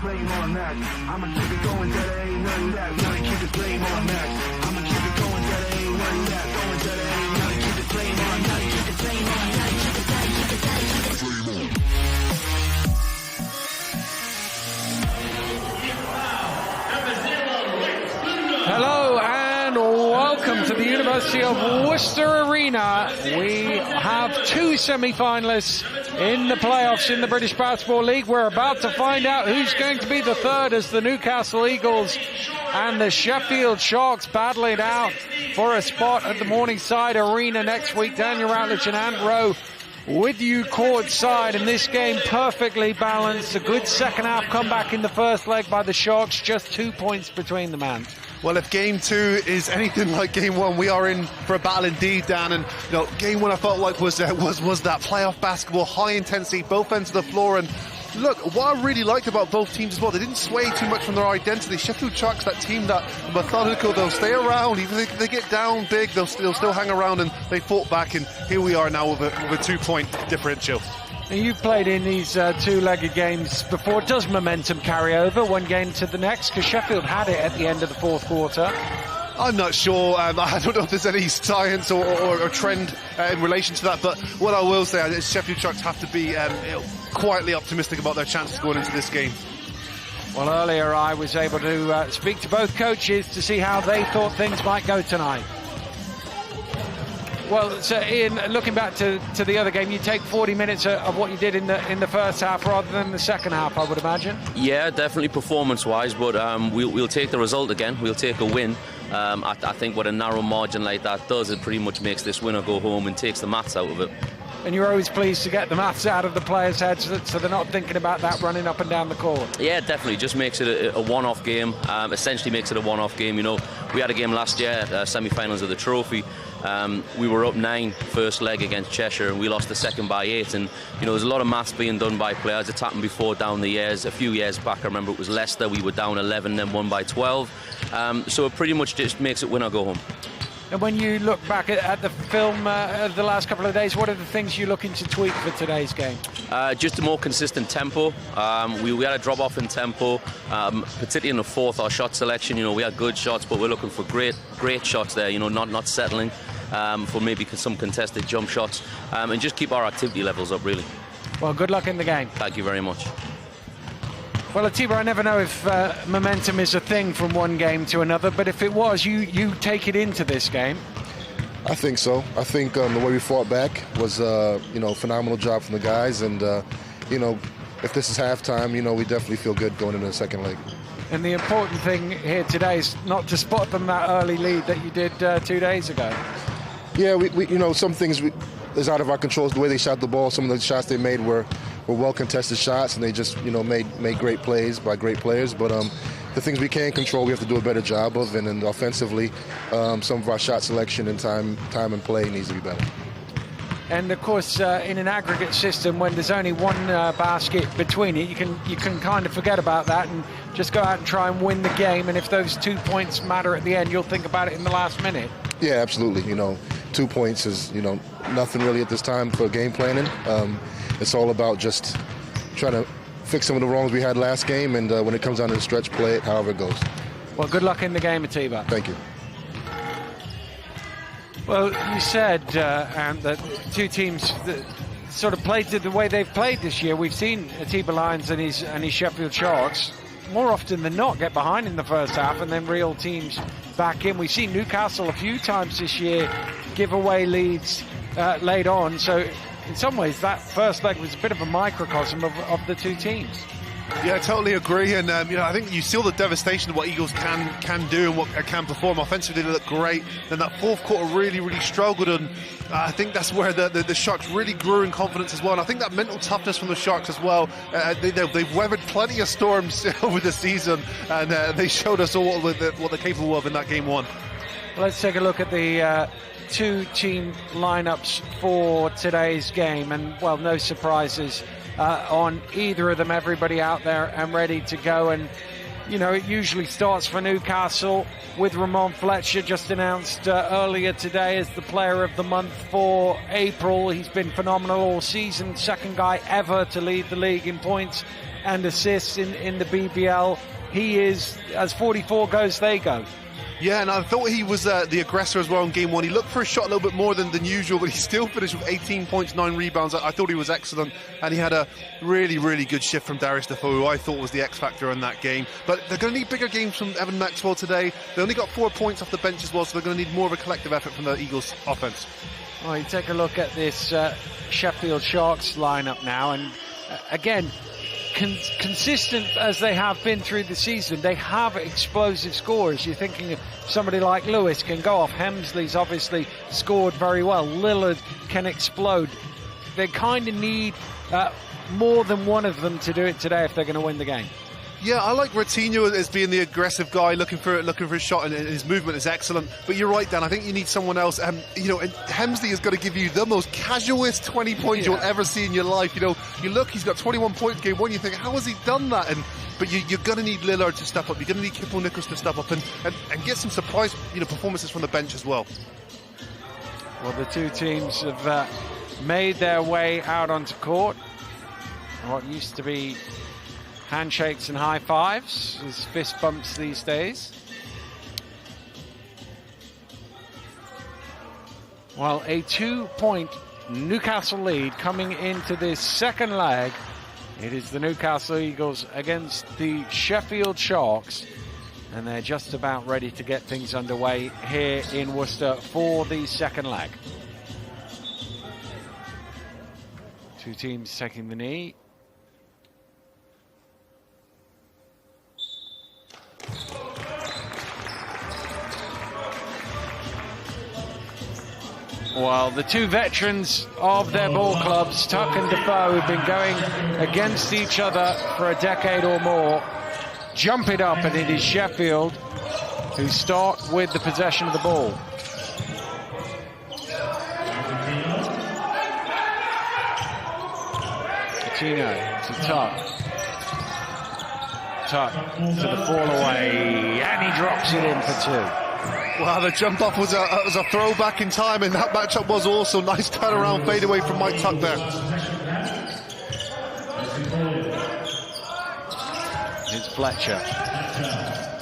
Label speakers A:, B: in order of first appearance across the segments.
A: flame on max. I'ma keep it going till there ain't nothing left. Gonna keep the flame on max. I'ma keep it going till there ain't nothing left. Going till there ain't nothing. Keep the flame on. Gotta keep the flame on. Gotta keep the flame on.
B: Hello and welcome to the University of Worcester Arena. We have two semi-finalists in the playoffs in the British Basketball League. We're about to find out who's going to be the third as the Newcastle Eagles and the Sheffield Sharks battle it out for a spot at the Morningside Arena next week. Daniel Ratledge and Ant Rowe with you courtside, and this game perfectly balanced. A good second half comeback in the first leg by the Sharks, just 2 points between the man.
C: Well, if game two is anything like game one, we are in for a battle indeed, Dan. And game one I felt like was that playoff basketball, high intensity, both ends of the floor. And look, what I really liked about both teams as well, they didn't sway too much from their identity. Sheffield Sharks, that team that methodical, they'll stay around. Even if they get down big, they'll still hang around, and they fought back. And here we are now with a 2-point differential.
B: You've played in these two-legged games before. Does momentum carry over one game to the next? Because Sheffield had it at the end of the fourth quarter.
C: I'm not sure. I don't know if there's any science or trend in relation to that. But what I will say is Sheffield Sharks have to be quietly optimistic about their chances going into this game.
B: Well, earlier I was able to speak to both coaches to see how they thought things might go tonight. Well, so Ian, looking back to the other game, you take 40 minutes of what you did in the first half rather than the second half, I would imagine.
D: Yeah, definitely performance-wise, but we'll take the result again. We'll take a win. I think what a narrow margin like that does, it pretty much makes this winner go home and takes the maths out of it.
B: And you're always pleased to get the maths out of the players' heads so they're not thinking about that running up and down the court. Yeah,
D: definitely. Just makes it a one-off game. Essentially makes it a one-off game. We had a game last year, semi-finals of the trophy. We were up 9 first leg against Cheshire, and we lost the second by 8. And there's a lot of maths being done by players. It's happened before down the years. A few years back, I remember it was Leicester. We were down 11, then won by 12. So it pretty much just makes it win or go home.
B: And when you look back at the film of the last couple of days, what are the things you're looking to tweak for today's game?
D: Just a more consistent tempo. We had a drop-off in tempo, particularly in the fourth, our shot selection. We had good shots, but we're looking for great shots there, not settling for maybe some contested jump shots, and just keep our activity levels up, really.
B: Well, good luck in the game.
D: Thank you very much.
B: Well, Atiba, I never know if momentum is a thing from one game to another, but if it was, you take it into this game.
E: I think so. I think the way we fought back was, phenomenal job from the guys. And, if this is halftime, we definitely feel good going into the second leg.
B: And the important thing here today is not to spot them that early lead that you did 2 days ago.
E: Yeah, we some things is out of our control. The way they shot the ball, some of the shots they made were well-contested shots, and they just, made great plays by great players. But the things we can control, we have to do a better job of. And offensively, some of our shot selection and time and play needs to be better.
B: And of course, in an aggregate system, when there's only one basket between it, you can kind of forget about that and just go out and try and win the game. And if those 2 points matter at the end, you'll think about it in the last minute. Yeah,
E: absolutely. 2 points is nothing really at this time for game planning. It's all about just trying to fix some of the wrongs we had last game, and when it comes down to the stretch, play it however it goes.
B: Well, good luck in the game, Atiba.
E: Thank you.
B: Well, you said, Ant, that two teams that sort of played the way they've played this year. We've seen Atiba Lions and his Sheffield Sharks more often than not get behind in the first half and then reel teams back in. We've seen Newcastle a few times this year give away leads late on. So in some ways, that first leg was a bit of a microcosm of the two teams.
C: Yeah, I totally agree. And, I think you see all the devastation of what Eagles can do and what can perform. Offensively, they look great. Then that fourth quarter really, really struggled. And I think that's where the Sharks really grew in confidence as well. And I think that mental toughness from the Sharks as well. They've weathered plenty of storms over the season. And they showed us all what they're capable of in that game one.
B: Let's take a look at the two team lineups for today's game. And, well, no surprises on either of them. Everybody out there and ready to go. And you know, it usually starts for Newcastle with Ramon Fletcher, just announced earlier today as the player of the month for April. He's been phenomenal all season, second guy ever to lead the league in points and assists in the BBL. He is, as 44 goes, they go.
C: Yeah, and I thought he was the aggressor as well in game one. He looked for a shot a little bit more than usual, but he still finished with 18 points, 9 rebounds. I thought he was excellent, and he had a really, really good shift from Darius Defoe, who I thought was the X factor in that game. But they're going to need bigger games from Evan Maxwell today. They only got 4 points off the bench as well, so they're going to need more of a collective effort from the Eagles offense.
B: Well, you take a look at this Sheffield Sharks lineup now, and again, consistent as they have been through the season, they have explosive scorers. You're thinking of somebody like Lewis can go off. Hemsley's obviously scored very well. Lillard can explode. They kind of need more than one of them to do it today if they're going to win the game.
C: Yeah, I like Ratinho as being the aggressive guy, looking for a shot, and his movement is excellent. But you're right, Dan. I think you need someone else. You know, and Hemsley is going to give you the most casualist 20 points you'll ever see in your life. You know, you look, he's got 21 points game one. You think, how has he done that? But you're going to need Lillard to step up. You're going to need Kipple Nichols to step up and get some surprise, you know, performances from the bench as well.
B: Well, the two teams have made their way out onto court. What used to be handshakes and high fives is fist bumps these days. Well, a 2-point Newcastle lead coming into this second leg. It is the Newcastle Eagles against the Sheffield Sharks, and they're just about ready to get things underway here in Worcester for the second leg. Two teams taking the knee. Well, the two veterans of their ball clubs, Tuck and Defoe, have been going against each other for a decade or more. Jump it up, and it is Sheffield who start with the possession of the ball. Coutinho to Tuck. Tuck to the fall away, and he drops it in for two.
C: Wow, the jump off was a throwback in time, and that matchup was also nice turnaround fade away from Mike Tuck there.
B: Here's Fletcher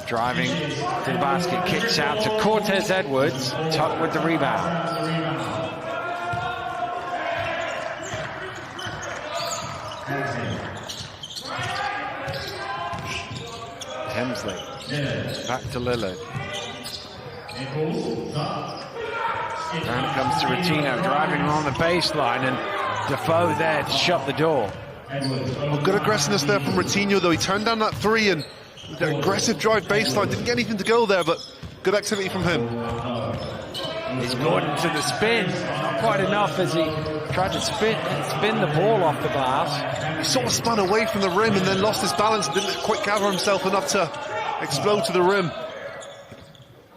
B: driving to the basket, kicks out to Cortez Edwards. Tuck with the rebound. Hemsley back to Lillard. Down it comes to Ratinho, driving on the baseline, and Defoe there to shut the door.
C: Well, good aggressiveness there from Ratinho, though. He turned down that three, and the aggressive drive baseline didn't get anything to go there, but good activity from him.
B: He's Gordon to the spin, not quite enough as he tried to spin the ball off the glass.
C: He sort of spun away from the rim and then lost his balance and didn't quite gather himself enough to explode to the rim.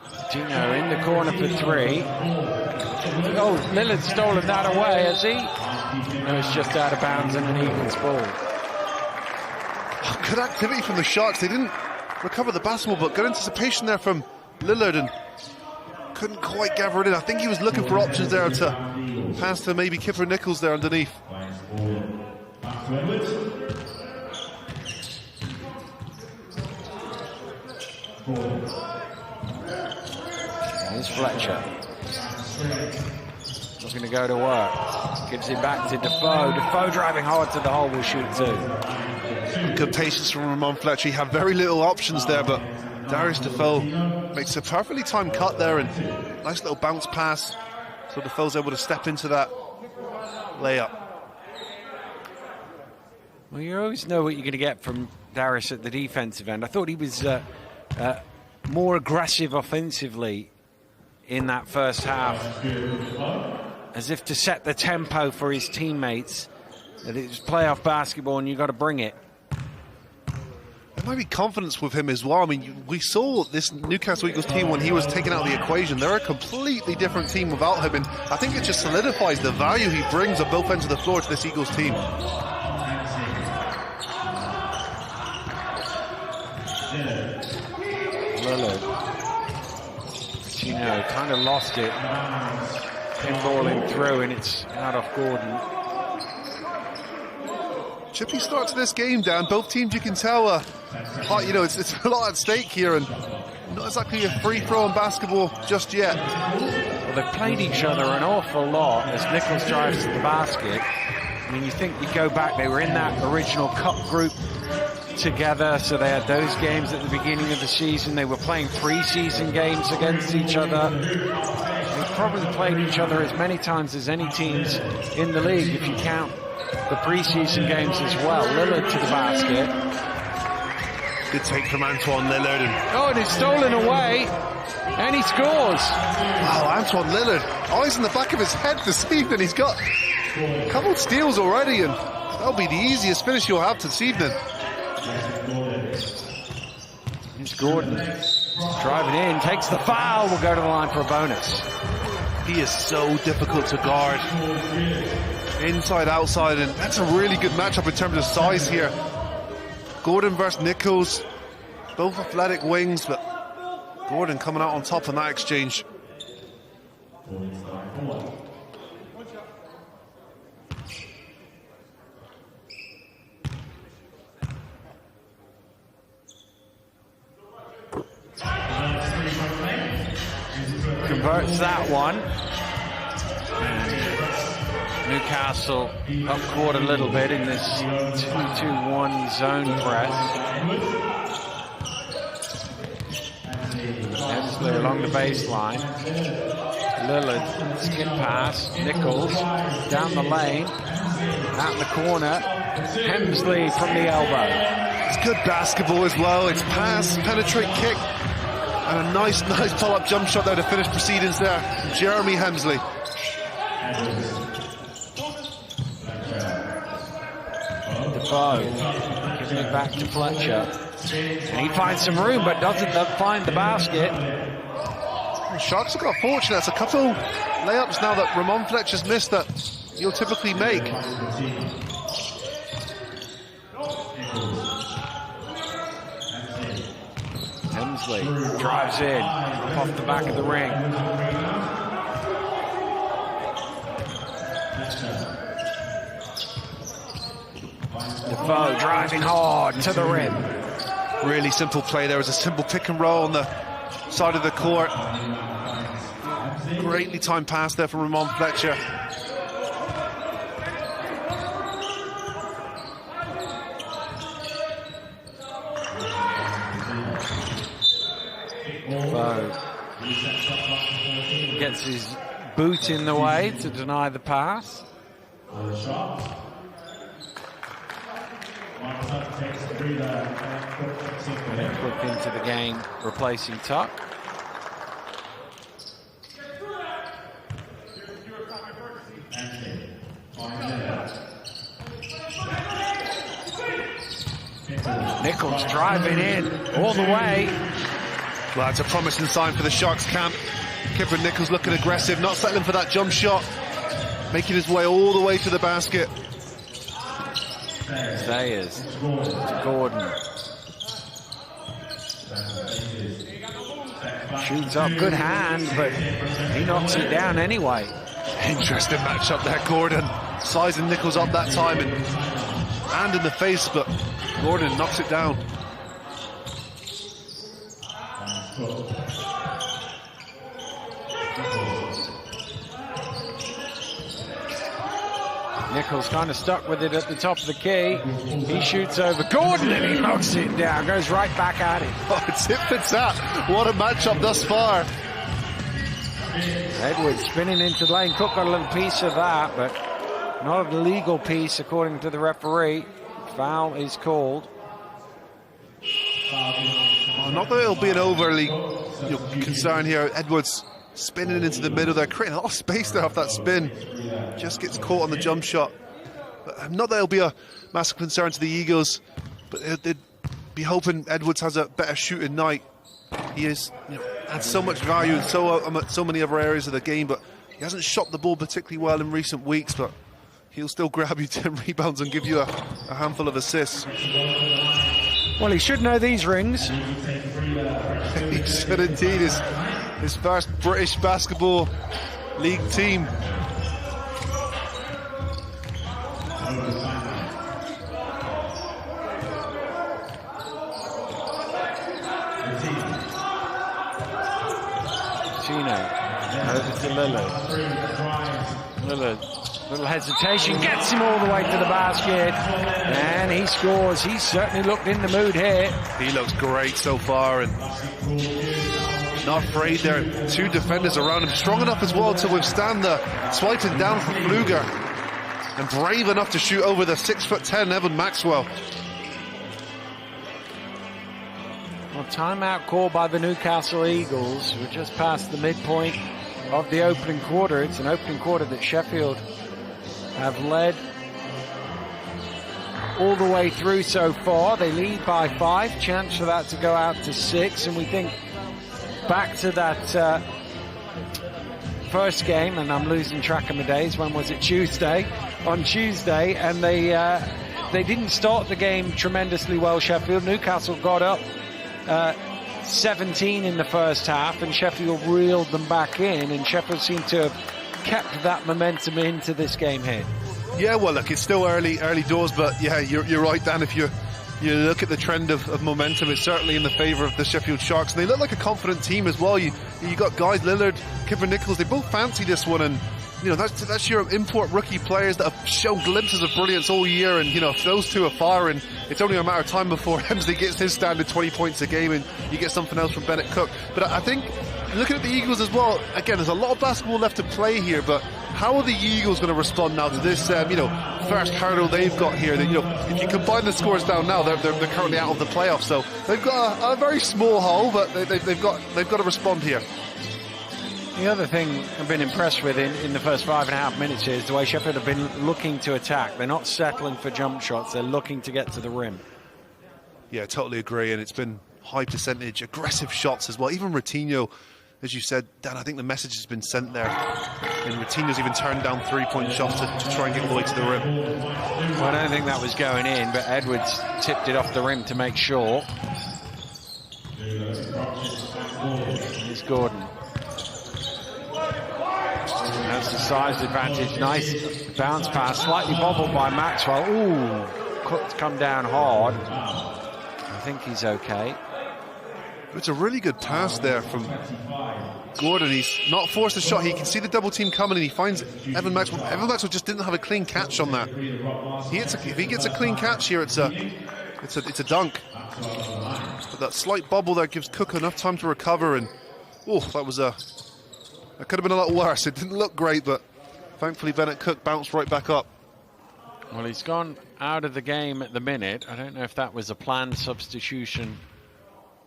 B: Ratinho in the corner for three. Oh, Lillard's stolen that away, has he? No, it's just out of bounds and an Eagles ball.
C: Good activity from the Sharks. They didn't recover the basketball, but good anticipation there from Lillard and couldn't quite gather it in. I think he was looking for options there to pass to maybe Kipper Nichols there underneath.
B: Here's Fletcher. Looking to go to work. Gives it back to Defoe. Defoe driving hard to the hole, will shoot two.
C: Good patience from Ramon Fletcher. He had very little options there, but Darius Defoe makes a perfectly timed cut there and nice little bounce pass. So Defoe's able to step into that layup.
B: Well, you always know what you're going to get from Darius at the defensive end. I thought he was more aggressive offensively in that first half, as if to set the tempo for his teammates, that it was playoff basketball and you've got to bring it.
C: There might be confidence with him as well. I mean, we saw this Newcastle Eagles team when he was taken out of the equation. They're a completely different team without him, and I think it just solidifies the value he brings on both ends of the floor to this Eagles team.
B: Lillard. Chino kind of lost it. Pinballing through, and it's out off Gordon.
C: Chippy start to this game, Dan. Both teams, you can tell, it's a lot at stake here, and not exactly a free-flowing basketball just yet.
B: Well, they've played each other an awful lot as Nichols drives to the basket. I mean, you think you go back, they were in that original cup group together, so they had those games at the beginning of the season. They were playing pre-season games against each other. They've probably played each other as many times as any teams in the league, if you count the pre-season games as well. Lillard to the basket.
C: Good take from Antoine Lillard.
B: And it's stolen away, and he scores.
C: Wow, Antoine Lillard, eyes in the back of his head this evening. He's got a couple of steals already, and that'll be the easiest finish you'll have this evening.
B: It's Gordon driving in, takes the foul, will go to the line for a bonus.
C: He is so difficult to guard. Inside, outside, and that's a really good matchup in terms of size here. Gordon versus Nichols, both athletic wings, but Gordon coming out on top in that exchange.
B: Converts that one. Newcastle up court a little bit in this 2-2-1 zone press. Hemsley along the baseline. Lillard, skip pass. Nichols down the lane. Out in the corner. Hemsley from the elbow.
C: It's good basketball as well. It's pass, penetrate, kick, and a nice pull-up jump shot there to finish proceedings there. Jeremy Hemsley.
B: Defoe giving it back to Fletcher. And he finds some room, but doesn't find the basket.
C: Sharks have got fortunate. That's a couple layups now that Ramon Fletcher's missed that he'll typically make.
B: Hemsley drives in off the back of the ring. Defoe driving hard to the rim.
C: Really simple play there. It was a simple pick and roll on the side of the court. Greatly timed pass there from Ramon Fletcher.
B: Defoe gets his boot in the way to deny the pass. Quick into the game, replacing Tuck. Nichols driving in all the way.
C: Well, it's a promising sign for the Sharks camp. Kipper Nichols looking aggressive, not settling for that jump shot, making his way all the way to the basket.
B: Sayers to Gordon. Shoots up, good hand, but he knocks it down anyway.
C: Interesting matchup there, Gordon. Sizing Nichols up that time and hand in the face, but Gordon knocks it down.
B: Nichols kind of stuck with it at the top of the key. He shoots over Gordon and he knocks it down. Goes right back at him.
C: Oh, it's it for that. What a matchup thus far.
B: Edwards spinning into the lane. Cook got a little piece of that, but not a legal piece according to the referee. Foul is called.
C: Not that it'll be an overly concern here. Edwards spinning into the middle there, creating a lot of space there off that spin. Just gets caught on the jump shot. But not that it'll be a massive concern to the Eagles, but they'd be hoping Edwards has a better shooting night. He has had so much value in so many other areas of the game, but he hasn't shot the ball particularly well in recent weeks, but he'll still grab you 10 rebounds and give you a handful of assists.
B: Well, he should know these rings.
C: He should indeed. His first British Basketball League team.
B: Chino over to Lillard. Lillard, little hesitation, gets him all the way to the basket, and he scores. He's certainly looked in the mood here.
C: He looks great so far, and not afraid there. Two defenders around him, strong enough as well to withstand the swiping down from Pfluger, and brave enough to shoot over the 6'10" Evan Maxwell.
B: Well, timeout called by the Newcastle Eagles. We're just past the midpoint of the opening quarter. It's an opening quarter that Sheffield have led all the way through so far. They lead by 5, chance for that to go out to 6, and we think back to that first game, and I'm losing track of my days. When was it? Tuesday. On Tuesday, and they didn't start the game tremendously well, Sheffield. Newcastle got up 17 in the first half, and Sheffield reeled them back in, and Sheffield seemed to have kept that momentum into this game here.
C: Yeah, well, look, it's still early doors, but yeah, you're right, Dan. If you look at the trend of momentum, it's certainly in the favour of the Sheffield Sharks, and they look like a confident team as well. You got guys, Lillard, Kipper Nichols, they both fancy this one, and you know, that's your import rookie players that have shown glimpses of brilliance all year, and you know, if those two are firing, it's only a matter of time before Hemsley gets his standard 20 points a game and you get something else from Bennett Cook. But I think, looking at the Eagles as well, again, there's a lot of basketball left to play here, but how are the Eagles going to respond now to this, first hurdle they've got here? That, you know, if you combine the scores down now, they're currently out of the playoffs, so they've got a very small hole, but they've got to respond here.
B: The other thing I've been impressed with in the first 5.5 minutes here is the way Sheffield have been looking to attack. They're not settling for jump shots, they're looking to get to the rim.
C: Yeah, totally agree, and it's been high percentage, aggressive shots as well. Even Routinho, as you said, Dan, I think the message has been sent there. And Routinho's even turned down 3-point shots to try and get all the way to the rim.
B: Well, I don't think that was going in, but Edwards tipped it off the rim to make sure. Here's Gordon. That's the size advantage. Nice bounce pass, slightly bobbled by Maxwell. Ooh, Cook's come down hard. I think he's okay.
C: It's a really good pass there from Gordon. He's not forced a shot. He can see the double team coming, and he finds Evan Maxwell. Evan Maxwell just didn't have a clean catch on that. If he gets a clean catch here, it's a dunk. But that slight bobble there gives Cook enough time to recover, and that could have been a lot worse. It didn't look great, but thankfully Bennett Cook bounced right back up.
B: Well, he's gone out of the game at the minute. I don't know if that was a planned substitution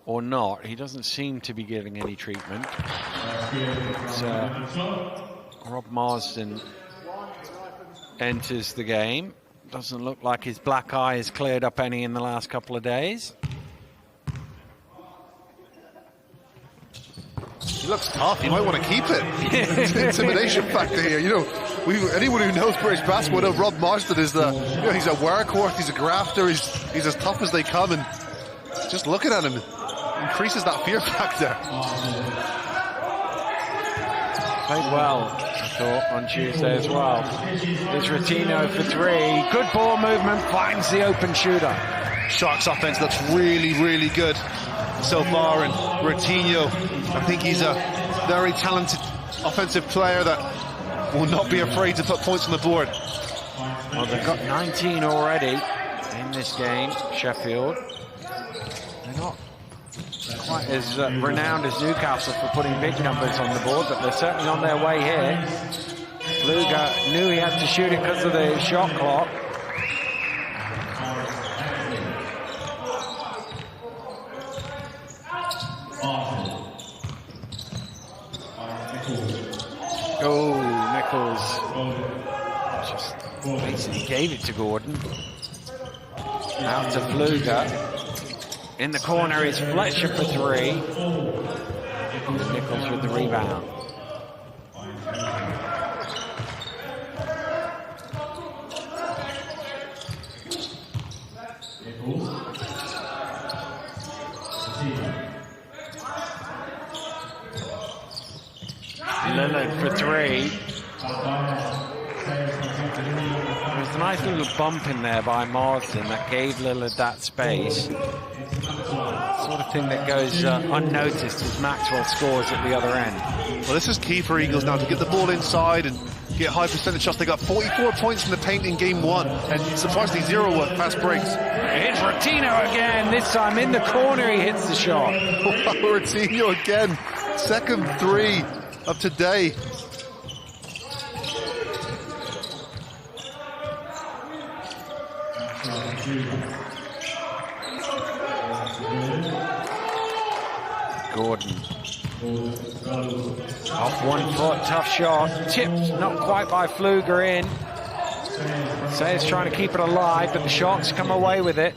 B: or not. He doesn't seem to be getting any treatment. Rob Marsden enters the game. Doesn't look like his black eye has cleared up any in the last couple of days.
C: He looks tough. You might want to keep it. It's an intimidation factor here. You know, anyone who knows British basketball knows Rob Marsden is he's a workhorse. He's a grafter. He's as tough as they come, and just looking at him increases that fear factor.
B: Played well, I thought, on Tuesday as well. There's Routinho for 3. Good ball movement, finds the open shooter.
C: Sharks offense looks really, really good so far, and Routinho, I think he's a very talented offensive player that will not be afraid to put points on the board.
B: Well, they've got 19 already in this game, Sheffield. They're not quite as renowned as Newcastle for putting big numbers on the board, but they're certainly on their way here. Pfluger knew he had to shoot it because of the shot clock. Oh, Nichols just basically gave it to Gordon. Out to Pfluger. In the corner is Fletcher for 3. Nichols with the rebound. Lillard for three. There's a nice little bump in there by Marsden that gave Lillard that space. Sort of thing that goes unnoticed as Maxwell scores at the other end.
C: Well, this is key for Eagles now to get the ball inside and get high percentage shots. They got 44 points in the paint in game one, and surprisingly 0 fast breaks.
B: Here's Rotino again. This time in the corner, he hits the shot.
C: Rotino again. Second three of today.
B: Gordon. Off 1 foot, tough shot. Tipped, not quite by Pfluger in. Sayers trying to keep it alive, but the Sharks come away with it.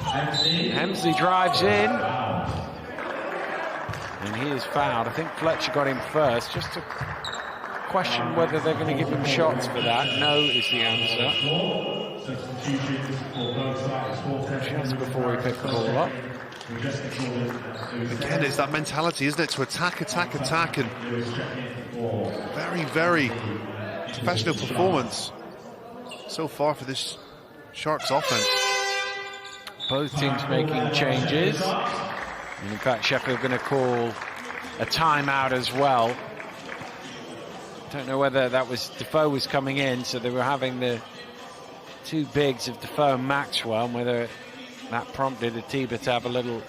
B: Hemsley drives in. And he is fouled. I think Fletcher got him first. Just to question whether they're going to give him shots for that. No is the answer. Just before he picked the ball up.
C: Again, it's that mentality, isn't it? To attack, and very, very professional performance so far for this Sharks offense.
B: Both teams making changes. And in fact, Sheffield going to call a timeout as well. Don't know whether that was Defoe was coming in, so they were having the two bigs of Defoe and Maxwell, and whether that prompted Atiba to have a little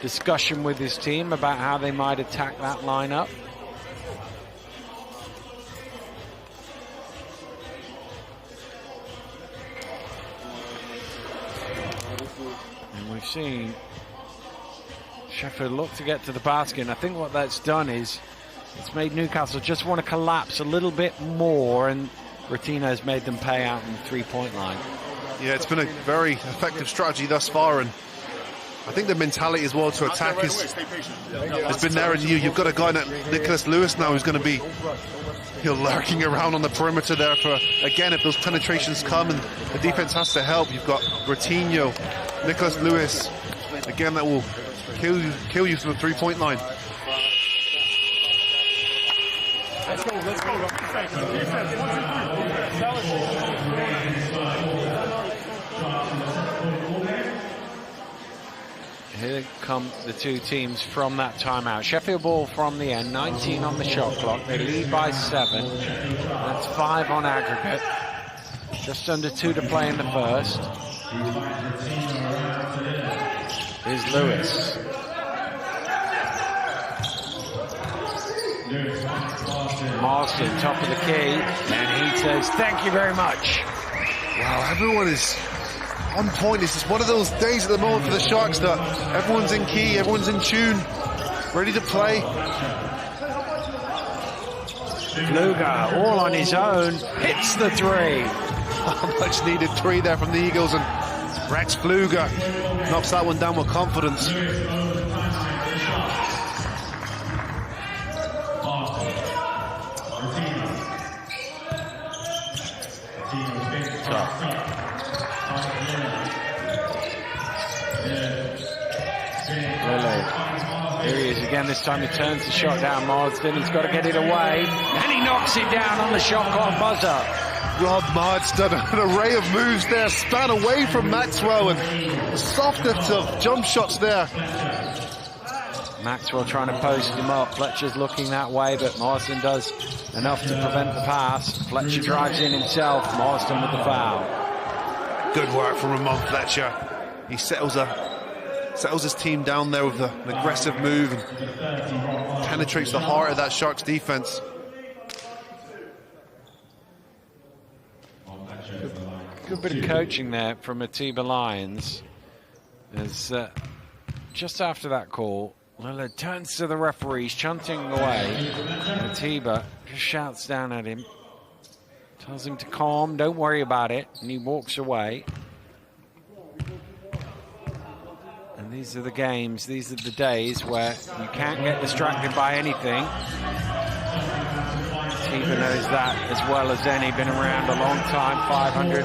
B: discussion with his team about how they might attack that lineup. And we've seen Sheffield look to get to the basket, and I think what that's done is it's made Newcastle just want to collapse a little bit more, and Rotino's made them pay out on the three-point line.
C: Yeah, it's been a very effective strategy thus far, and I think the mentality as well to attack has been there. And you've got a guy like Nicholas Lewis now who's going to be lurking around on the perimeter there for, again, if those penetrations come and the defense has to help. You've got Rotino, Nicholas Lewis, again, that will kill you from the three-point line.
F: Let's go.
B: Here come the two teams from that timeout. Sheffield ball from the end, 19 on the shot clock. They lead by 7. That's 5 on aggregate. Just under 2 to play in the first. Here's Lewis. Marsden, top of the key, and he says, thank you very much.
C: Wow, everyone is on point. It's just one of those days at the moment for the Sharks that everyone's in key, everyone's in tune, ready to play.
B: Pfluger, all on his own, hits the three.
C: Much needed three there from the Eagles, and Rex Pfluger knocks that one down with confidence.
B: Here he is again. This time he turns the shot down Marsden. He's got to get it away, and he knocks it down on the shot clock buzzer.
C: Rob Marsden, an array of moves there, span away from Maxwell, and the softest of jump shots there.
B: Maxwell trying to post him up. Fletcher's looking that way, but Marsden does enough to prevent the pass. Fletcher drives in himself. Marsden with the foul.
C: Good work from Ramon Fletcher. He settles his team down there with an aggressive move and penetrates the heart of that Sharks defense.
B: Good bit of coaching there from Atiba Lyons. As just after that call, Lillard turns to the referees, chanting away. Atiba just shouts down at him, tells him to calm, don't worry about it, and he walks away. And these are the games, these are the days where you can't get distracted by anything. Atiba knows that as well as any, been around a long time, 500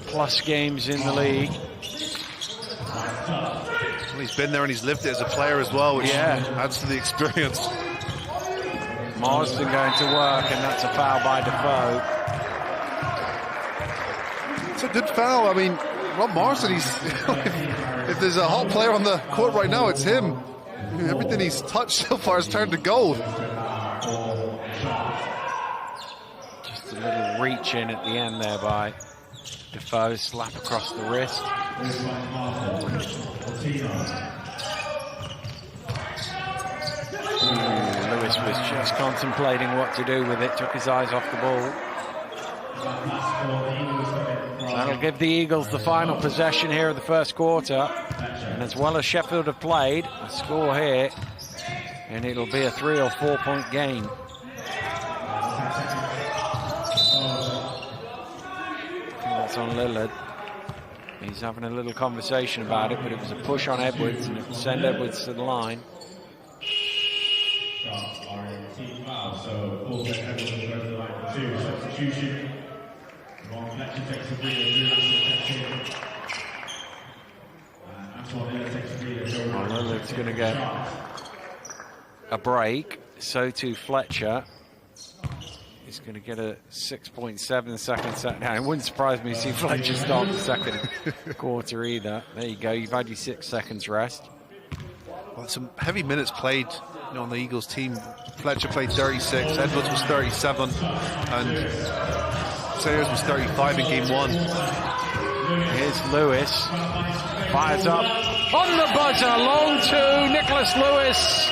B: plus games in the league.
C: Well, he's been there and he's lived it as a player as well, which adds to the experience.
B: Marsden going to work, and that's a foul by Defoe.
C: It's a good foul. I mean, Rob Marsden, he's if there's a hot player on the court right now, it's him. Everything he's touched so far has turned to gold.
B: Just a little reach in at the end there by Defoe, slap across the wrist. Lewis was just contemplating what to do with it, took his eyes off the ball. That'll give the Eagles the final possession here of the first quarter. And as well as Sheffield have played, a score here, and it'll be a 3 or 4 point game. I think that's on Lillard. He's having a little conversation about it, but it was a push on Edwards, and it will send Edwards to the line.
G: So, Paul Edwards goes to the line for 2. Substitution. Ron Fletcher takes the free
B: Lillard's going to get a break. So too Fletcher. He's going to get a 6.7 second set. Now, it wouldn't surprise me to see Fletcher start the second quarter either. There you go. You've had your 6 seconds rest.
C: Well, some heavy minutes played on the Eagles team. Fletcher played 36, Edwards was 37, and Sayers was 35 in game 1.
B: Here's Lewis. Fires up. On the buzzer, long two. Nicholas Lewis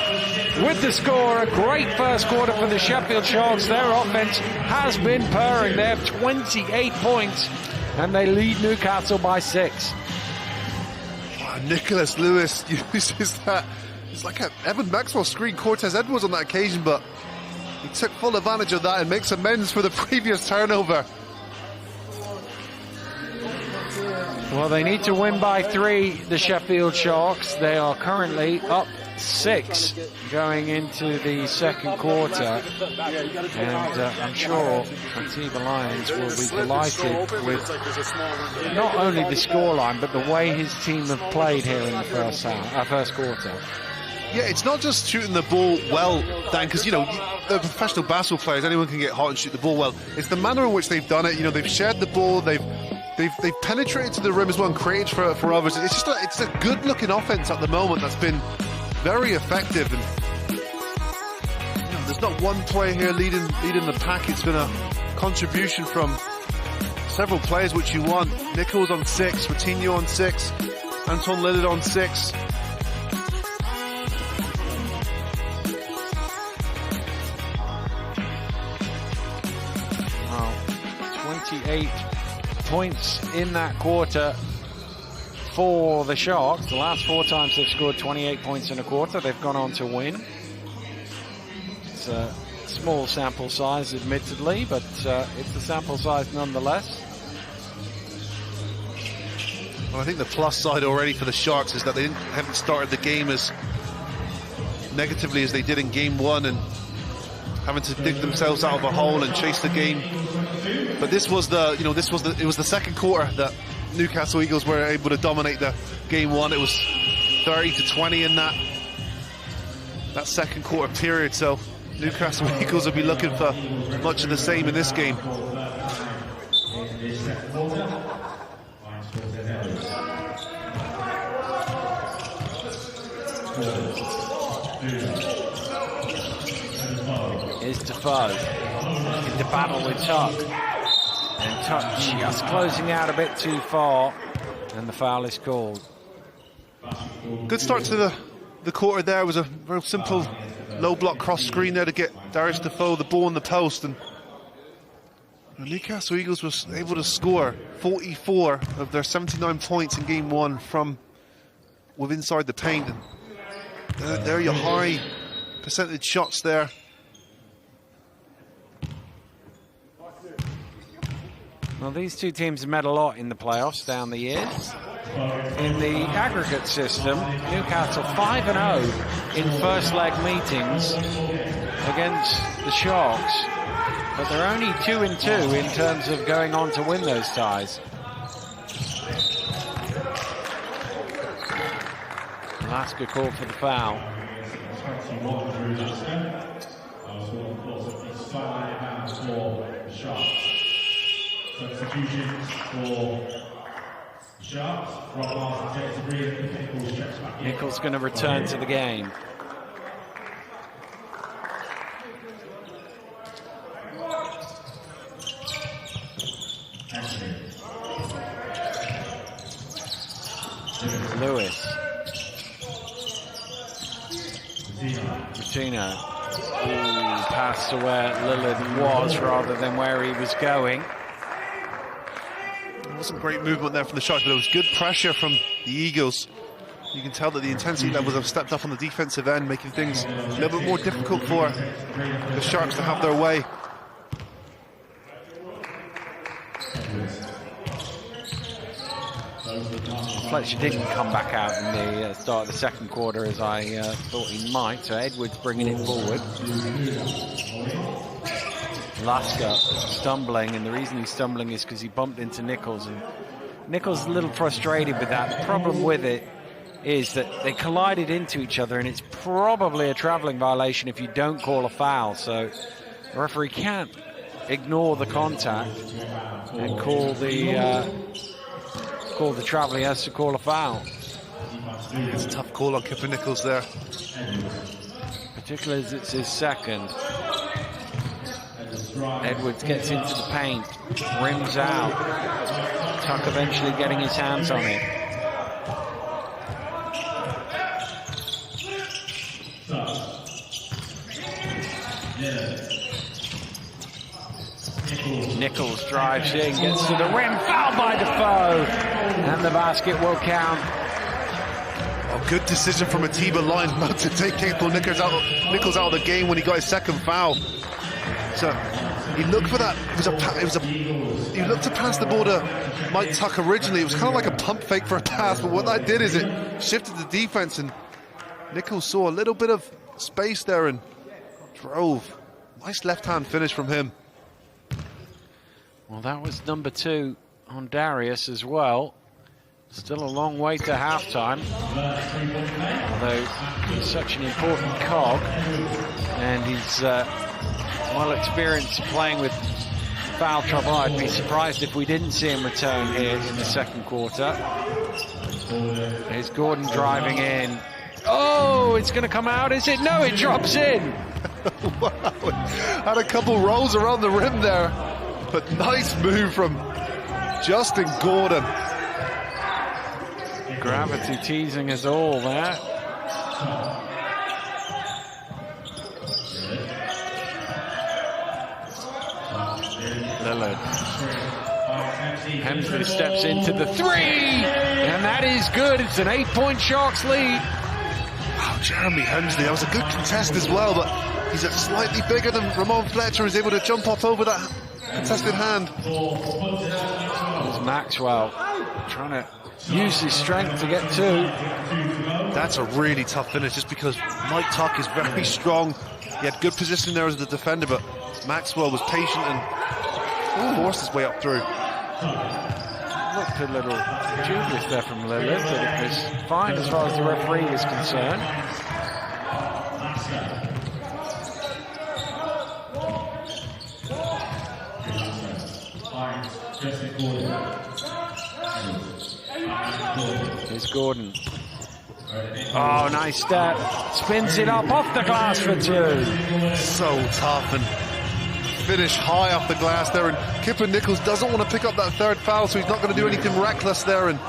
B: with the score. A great first quarter for the Sheffield Sharks. Their offense has been purring. They have 28 points, and they lead Newcastle by 6.
C: Wow, Nicholas Lewis uses that. It's like Evan Maxwell screened Cortez Edwards on that occasion, but he took full advantage of that and makes amends for the previous turnover.
B: Well, they need to win by 3, the Sheffield Sharks. They are currently up 6 going into the second quarter. And I'm sure Antigua Lions will be delighted with not only the scoreline, but the way his team have played here in the first quarter.
C: Yeah, it's not just shooting the ball well, Dan, because, you know, the professional basketball players, anyone can get hot and shoot the ball well. It's the manner in which they've done it. You know, they've shared the ball, they've penetrated to the rim as well and created for others. It's just it's a good-looking offense at the moment that's been very effective. And you know, there's not one player here leading the pack. It's been a contribution from several players, which you want. Nichols on 6, Coutinho on 6, Anton Lillard on 6.
B: Wow, 28 points in that quarter for the Sharks. The last 4 times they've scored 28 points in a quarter, they've gone on to win. It's a small sample size, admittedly, but it's a sample size nonetheless.
C: Well, I think the plus side already for the Sharks is that they haven't started the game as negatively as they did in game 1 and having to dig themselves out of a hole and chase the game. But it was the second quarter that Newcastle Eagles were able to dominate the game 1. It was 30-20 in that second quarter period. So Newcastle Eagles will be looking for much of the same in this game.
B: Here's Defoe into battle with Tuck. And Tuck just closing out a bit too far, and the foul is called.
C: Good start to the quarter there. It was a very simple low block cross screen there to get Darius Defoe the ball in the post, and the Newcastle Eagles was able to score 44 of their 79 points in game 1 from within inside the paint. And there are your high percentage shots there.
B: Well, these two teams have met a lot in the playoffs down the years. In the aggregate system, Newcastle 5-0 in first leg meetings against the Sharks, but they're only 2-2 in terms of going on to win those ties. Alaska called for the foul.
G: scored on course of the sideline bounce for the Sharks. Substitutions for Sharks. Rob Martin takes a breather. Nichols checks back in.
B: Nichols going to return to the game. Lewis. Coutinho. Pass to where Lillard was rather than where he was going.
C: There wasn't great movement there from the Sharks, but it was good pressure from the Eagles. You can tell that the intensity levels have stepped up on the defensive end, making things a little bit more difficult for the Sharks to have their way.
B: Fletcher didn't come back out in the start of the second quarter as I thought he might, so Edwards bringing it forward. Lasker stumbling, and the reason he's stumbling is because he bumped into Nichols, and Nichols is a little frustrated with that. The problem with it is that they collided into each other, and it's probably a travelling violation if you don't call a foul, so the referee can't ignore the contact and call the travel. He has to call a foul.
C: It's a tough call on Kipper Nichols there,
B: particularly as it's his second. Edwards gets into the paint, rims out. Tuck eventually getting his hands on it. Nichols drives in, gets to the rim, foul by Defoe, and the basket will count.
C: Oh, good decision from Atiba Lyons not to take Nichols out of the game when he got his second foul. So he looked for that. He looked to pass the ball to Mike Tuck originally. It was kind of like a pump fake for a pass, but what that did is it shifted the defense, and Nichols saw a little bit of space there and drove. Nice left-hand finish from him.
B: Well, that was number 2 on Darius as well. Still a long way to halftime. Although he's such an important cog, and he's well experienced playing with foul trouble. I'd be surprised if we didn't see him return here in the second quarter. Here's Gordon driving in. Oh, it's going to come out, is it? No, it drops in.
C: Wow, had a couple rolls around the rim there. But nice move from Justin Gordon.
B: Gravity teasing us all there. Lillard. Hemsley steps into the 3, and that is good. It's an 8-point Sharks lead.
C: Wow, Jeremy Hemsley, that was a good contest as well, but he's slightly bigger than Ramon Fletcher, who's able to jump off over that contested hand.
B: There's Maxwell trying to use his strength to get 2.
C: That's a really tough finish, just because Mike Tuck is very strong. He had good position there as the defender, but Maxwell was patient and forced his way up through.
B: Looked a little dubious there from Lillard, but it was fine as far as the referee was concerned. Here's Gordon. Oh, nice step. Spins it up off the glass for 2.
C: So tough, and finish high off the glass there. And Kipper Nichols doesn't want to pick up that third foul, so he's not going to do anything reckless there. And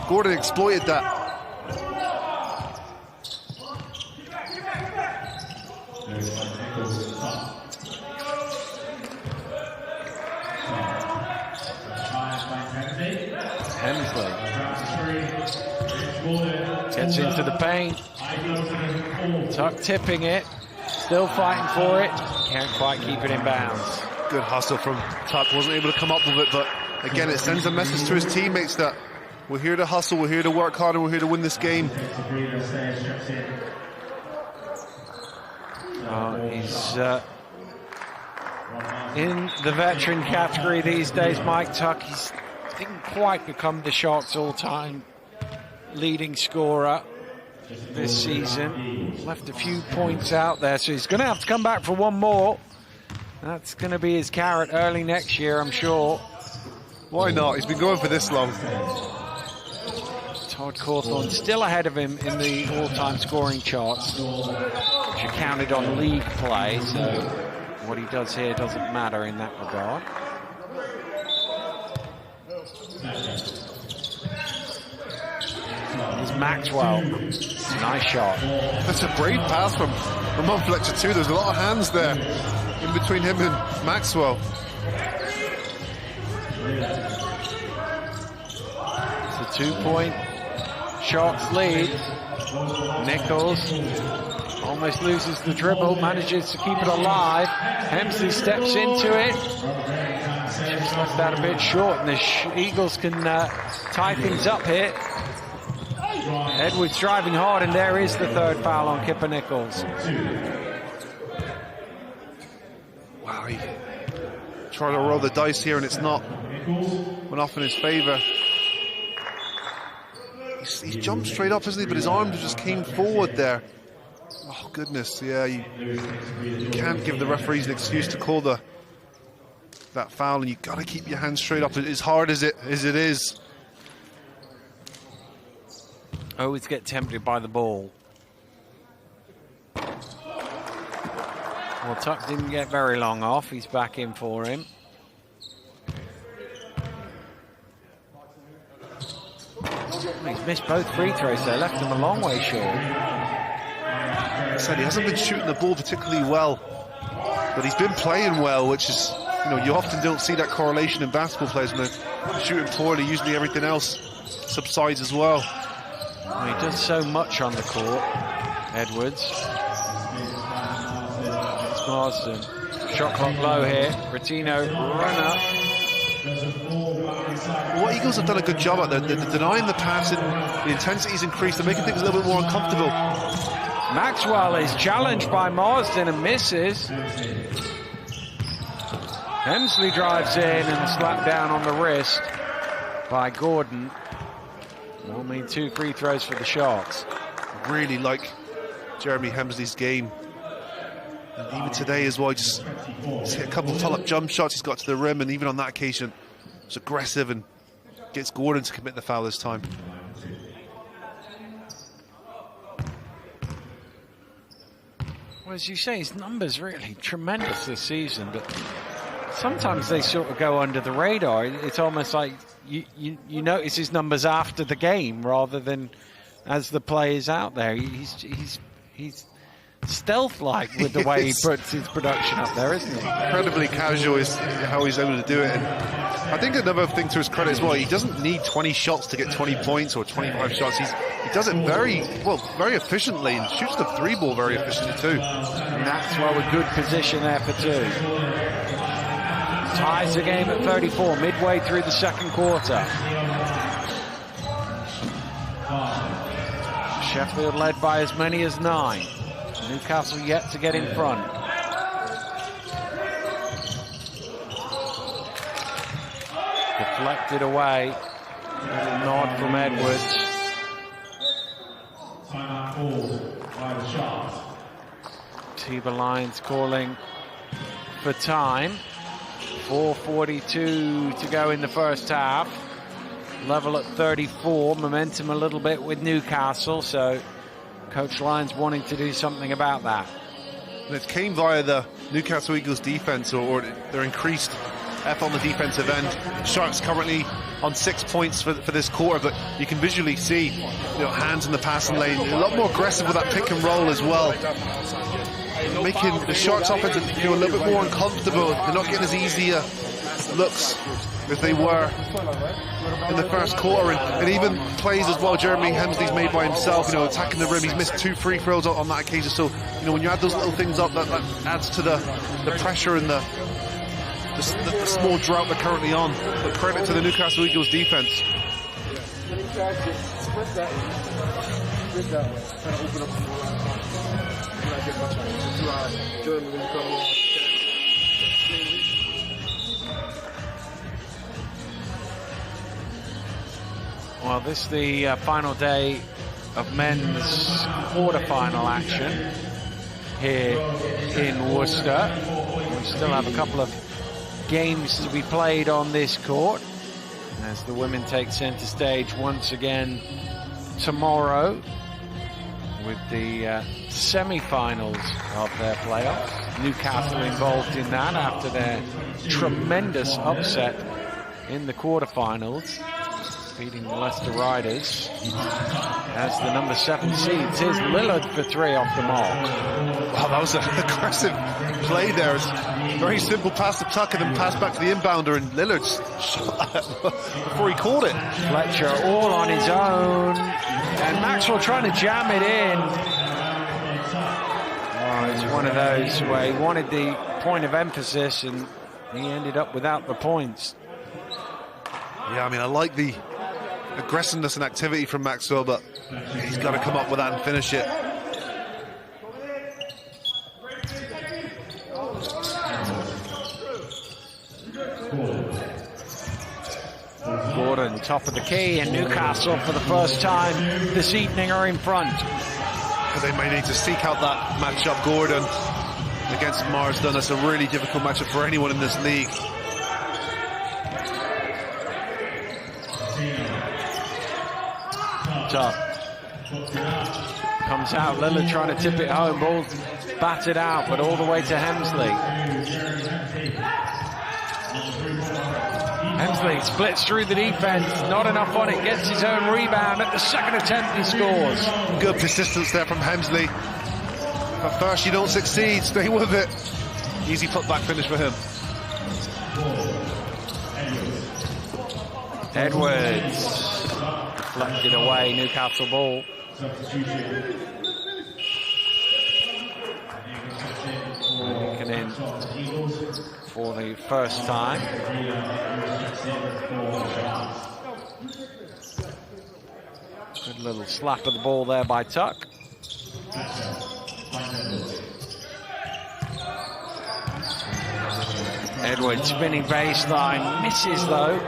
C: Gordon exploited that.
B: Hemsley gets into the paint. Tuck tipping it, still fighting for it, can't quite keep it in bounds.
C: Good hustle from Tuck, wasn't able to come up with it, but again it sends a message to his teammates that we're here to hustle, we're here to work hard, and we're here to win this game.
B: He's in the veteran category these days, Mike Tuck. He's didn't quite become the Sharks all-time leading scorer, this season. Left a few points out there, so he's going to have to come back for one more. That's going to be his carrot early next year, I'm sure.
C: Why not? He's been going for this long.
B: Todd Cawthorne still ahead of him in the all-time scoring charts, which are counted on league play, so what he does here doesn't matter in that regard. Here's Maxwell. Nice shot.
C: That's a great pass from Ramon Fletcher too. There's a lot of hands there in between him and Maxwell.
B: It's a 2-point Sharks lead. Nichols almost loses the dribble, manages to keep it alive. Hemsley steps into it. Just left that a bit short, and the Eagles can tie things up here. Edwards driving hard, and there is the third foul on Kipper Nichols.
C: Wow, he tried to roll the dice here, and it's not went off in his favour. He's jumped straight up, isn't he? But his arm just came forward there. Oh goodness, yeah. You can't give the referees an excuse to call that foul, and you got to keep your hands straight up as hard as it is.
B: Always get tempted by the ball. Well, Tuck didn't get very long off. He's back in for him. He's missed both free throws there, left him a long way short.
C: Like I said, he hasn't been shooting the ball particularly well, but he's been playing well, which is, you know, you often don't see that correlation in basketball players. When they're shooting poorly, usually everything else subsides as well.
B: Well, he does so much on the court, Edwards. It's Marsden. Shot clock low here. Ratino run up.
C: What Eagles have done a good job at, they're denying the passing, the intensity's increased, they're making things a little bit more uncomfortable.
B: Maxwell is challenged by Marsden and misses. Hemsley drives in and slapped down on the wrist by Gordon. Will mean 2 free throws for the Sharks.
C: Really like Jeremy Hemsley's game. And even today as well, just hit a couple of pull-up jump shots, he's got to the rim, and even on that occasion, it's aggressive and gets Gordon to commit the foul this time.
B: Well, as you say, his numbers really tremendous this season, but sometimes they sort of go under the radar. It's almost like you notice his numbers after the game rather than as the play is out there. He's stealth-like with the way he puts his production up there, isn't he?
C: Incredibly casual is how he's able to do it. And I think another thing to his credit as well, he doesn't need 20 shots to get 20 points or 25 shots. He does it very efficiently, and shoots the 3-ball very efficiently too.
B: And that's well a good position there for 2. Ties the game at 34, midway through the second quarter. Sheffield led by as many as 9. Newcastle yet to get in front. Deflected away. Little nod from Edwards.
G: Timeout called by the Sharks.
B: Tiber Lions calling for time. 4:42 to go in the first half. Level at 34. Momentum a little bit with Newcastle, so Coach Lyons wanting to do something about that.
C: And it came via the Newcastle Eagles defense, or their increased effort on the defensive end. Sharks currently on 6 points for this quarter, but you can visually see, hands in the passing lane, a lot more aggressive with that pick and roll as well, making the Sharks offense feel a little bit more uncomfortable. They're not getting as easy looks as they were in the first quarter, and even plays as well Jeremy Hemsley's made by himself, attacking the rim. He's missed 2 free throws on that occasion, so when you add those little things up, that adds to the pressure and the small drought they're currently on. But credit to the Newcastle Eagles defense.
B: Well, this is the final day of men's quarter-final action here in Worcester. We still have a couple of games to be played on this court as the women take centre stage once again tomorrow with the semi-finals of their playoffs. Newcastle involved in that after their tremendous upset in the quarter-finals, beating the Leicester Riders as the number 7 seeds. Here's Lillard for 3 off the mark.
C: Wow, that was an aggressive play there. It's a very simple pass to Tuck and then pass back to the inbounder, and Lillard shot before he caught it.
B: Fletcher all on his own, and Maxwell trying to jam it in. Oh, it's one of those where he wanted the point of emphasis and he ended up without the points.
C: Yeah, I mean, I like the aggressiveness and activity from Maxwell, but he's got to come up with that and finish it.
B: Gordon, top of the key, and Newcastle for the first time this evening are in front.
C: They may need to seek out that matchup, Gordon, against Marsden. That's a really difficult matchup for anyone in this league.
B: Tuck comes out, Lillard trying to tip it home, ball batted out, but all the way to Hemsley. Hemsley splits through the defense, not enough on it, gets his own rebound. At the second attempt he scores.
C: Good persistence there from Hemsley. At first you don't succeed, stay with it. Easy putback finish for him.
B: Edwards deflected away, Newcastle ball. Lincoln in for the first time. Good little slap of the ball there by Tuck. Edwards spinning baseline, misses though.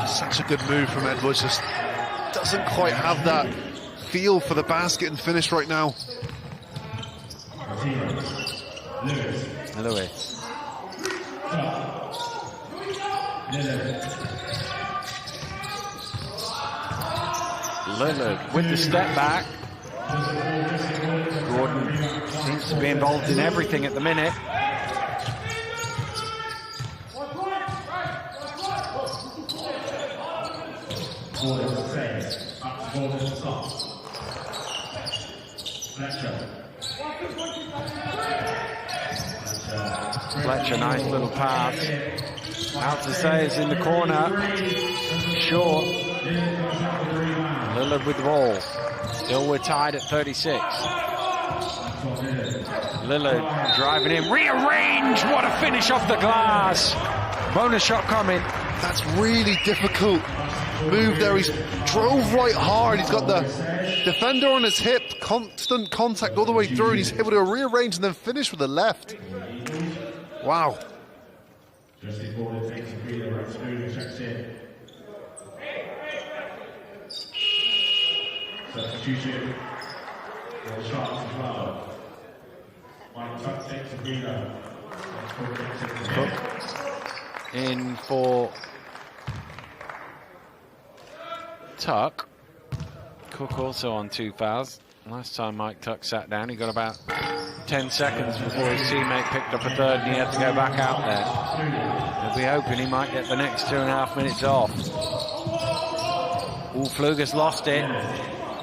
C: Such a good move from Edwards, just doesn't quite have that feel for the basket and finish right now.
B: Lewis. Lillard with the step back. Gordon seems to be involved in everything at the minute. Fletcher, nice little pass. Out to Sayers in the corner. Short. Lillard with the ball. Still we're tied at 36. Lillard driving in. Rearrange! What a finish off the glass. Bonus shot coming.
C: That's really difficult move there. He's drove right hard. He's got the defender on his hip. Constant contact all the way through. And he's able to rearrange and then finish with the left. Wow.
G: Substitution for the Sharks as well. Mike Tuck takes a breather.
B: Cook in for Tuck. Cook also on 2 fouls. Last time Mike Tuck sat down, he got about 10 seconds before his teammate picked up a third and he had to go back out there. He'll be hoping he might get the next 2.5 minutes off. Ooh, Pfluger's lost it.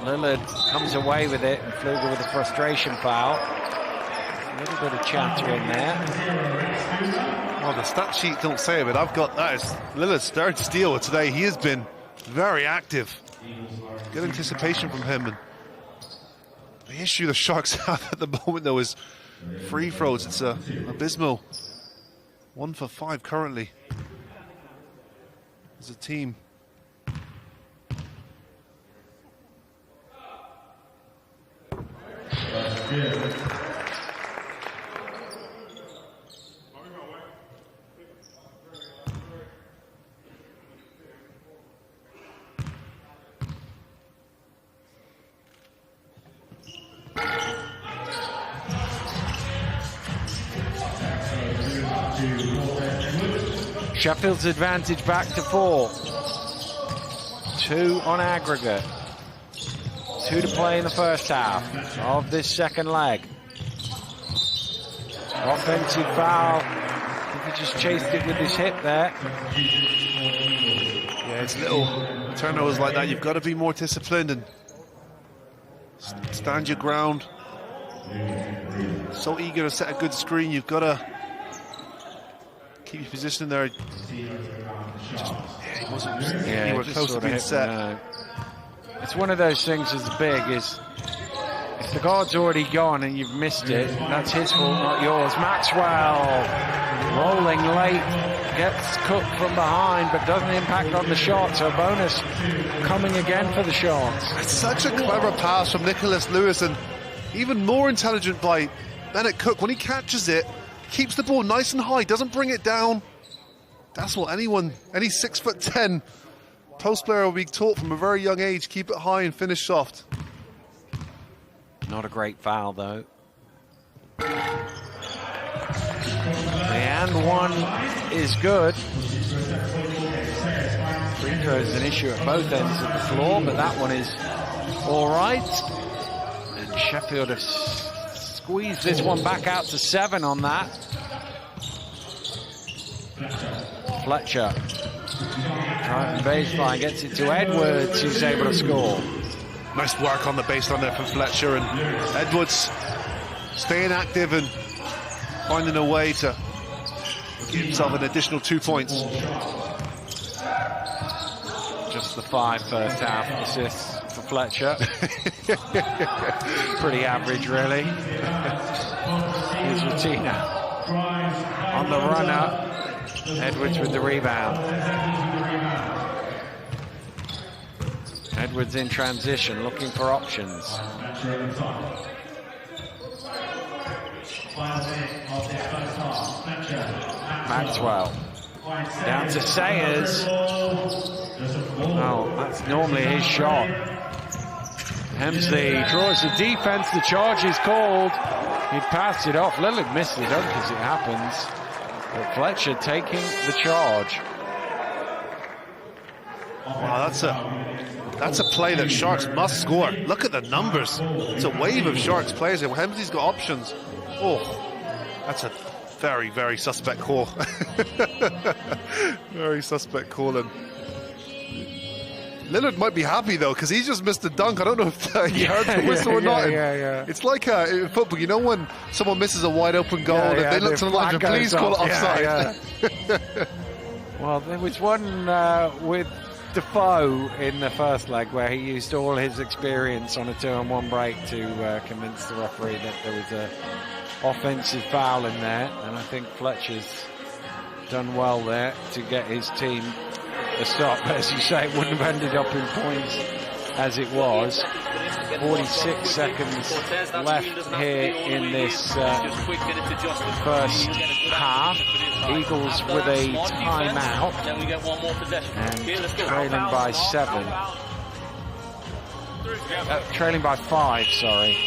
B: Lillard comes away with it, and Pfluger with a frustration foul. A little bit of chatter in there.
C: Well, the stat sheet don't say it, but I've got that. It's Lillard's third steal today. He has been very active. Good anticipation from him. And the issue the Sharks have at the moment, though, is free throws. It's abysmal. 1 for 5 currently as a team.
B: Sheffield's advantage back to 4. 2 on aggregate. 2 to play in the first half of this second leg. Offensive foul. I think he just chased it with his hip there.
C: Yeah, it's little turnovers like that. You've got to be more disciplined and stand your ground. So eager to set a good screen. You've got to keep your position there. He wasn't anywhere close to being set.
B: It's one of those things that's big is if the guard's already gone and you've missed it, that's his fault, not yours. Maxwell rolling late, gets Cook from behind, but doesn't impact on the shot, so a bonus coming again for the Sharks.
C: It's such a clever pass from Nicholas Lewis, and even more intelligent by Bennett Cook. When he catches it, keeps the ball nice and high, doesn't bring it down. That's what any 6'10" post player will be taught from a very young age. Keep it high and finish soft.
B: Not a great foul, though. The and one is good. Free throw is an issue at both ends of the floor, but that one is all right. And Sheffield have squeezed this one back out to 7 on that. Fletcher driving baseline, gets it to Edwards, who's able to score.
C: Nice work on the baseline there from Fletcher, and Edwards staying active and finding a way to give himself an additional 2 points.
B: Just the 5 first half assists for Fletcher. Pretty average, really. Here's Rutina on the run-up. Edwards with the rebound. Edwards in transition, looking for options. Maxwell down to Sayers. Oh, that's normally his shot. Hemsley draws the defense. The charge is called. He passed it off. Lillard missed the dunk as it happens. But Fletcher taking the charge.
C: Wow, that's a play that Sharks must score. Look at the numbers. It's a wave of Sharks players here. Hemsley's got options. Oh, that's a very, very suspect call. Very suspect call. And Lillard might be happy though, because he just missed a dunk. I don't know if he heard the whistle or not.
B: Yeah.
C: It's like in football, you know, when someone misses a wide open goal, and they look to the line, please call it offside.
B: Well, there was one with Defoe in the first leg where he used all his experience on a 2-on-1 break to convince the referee that there was a offensive foul in there, and I think Fletcher's done well there to get his team a stop. As you say, it wouldn't have ended up in points as it was. 46 seconds left here in this first half. Eagles with a timeout and trailing by 7. Trailing by 5, sorry.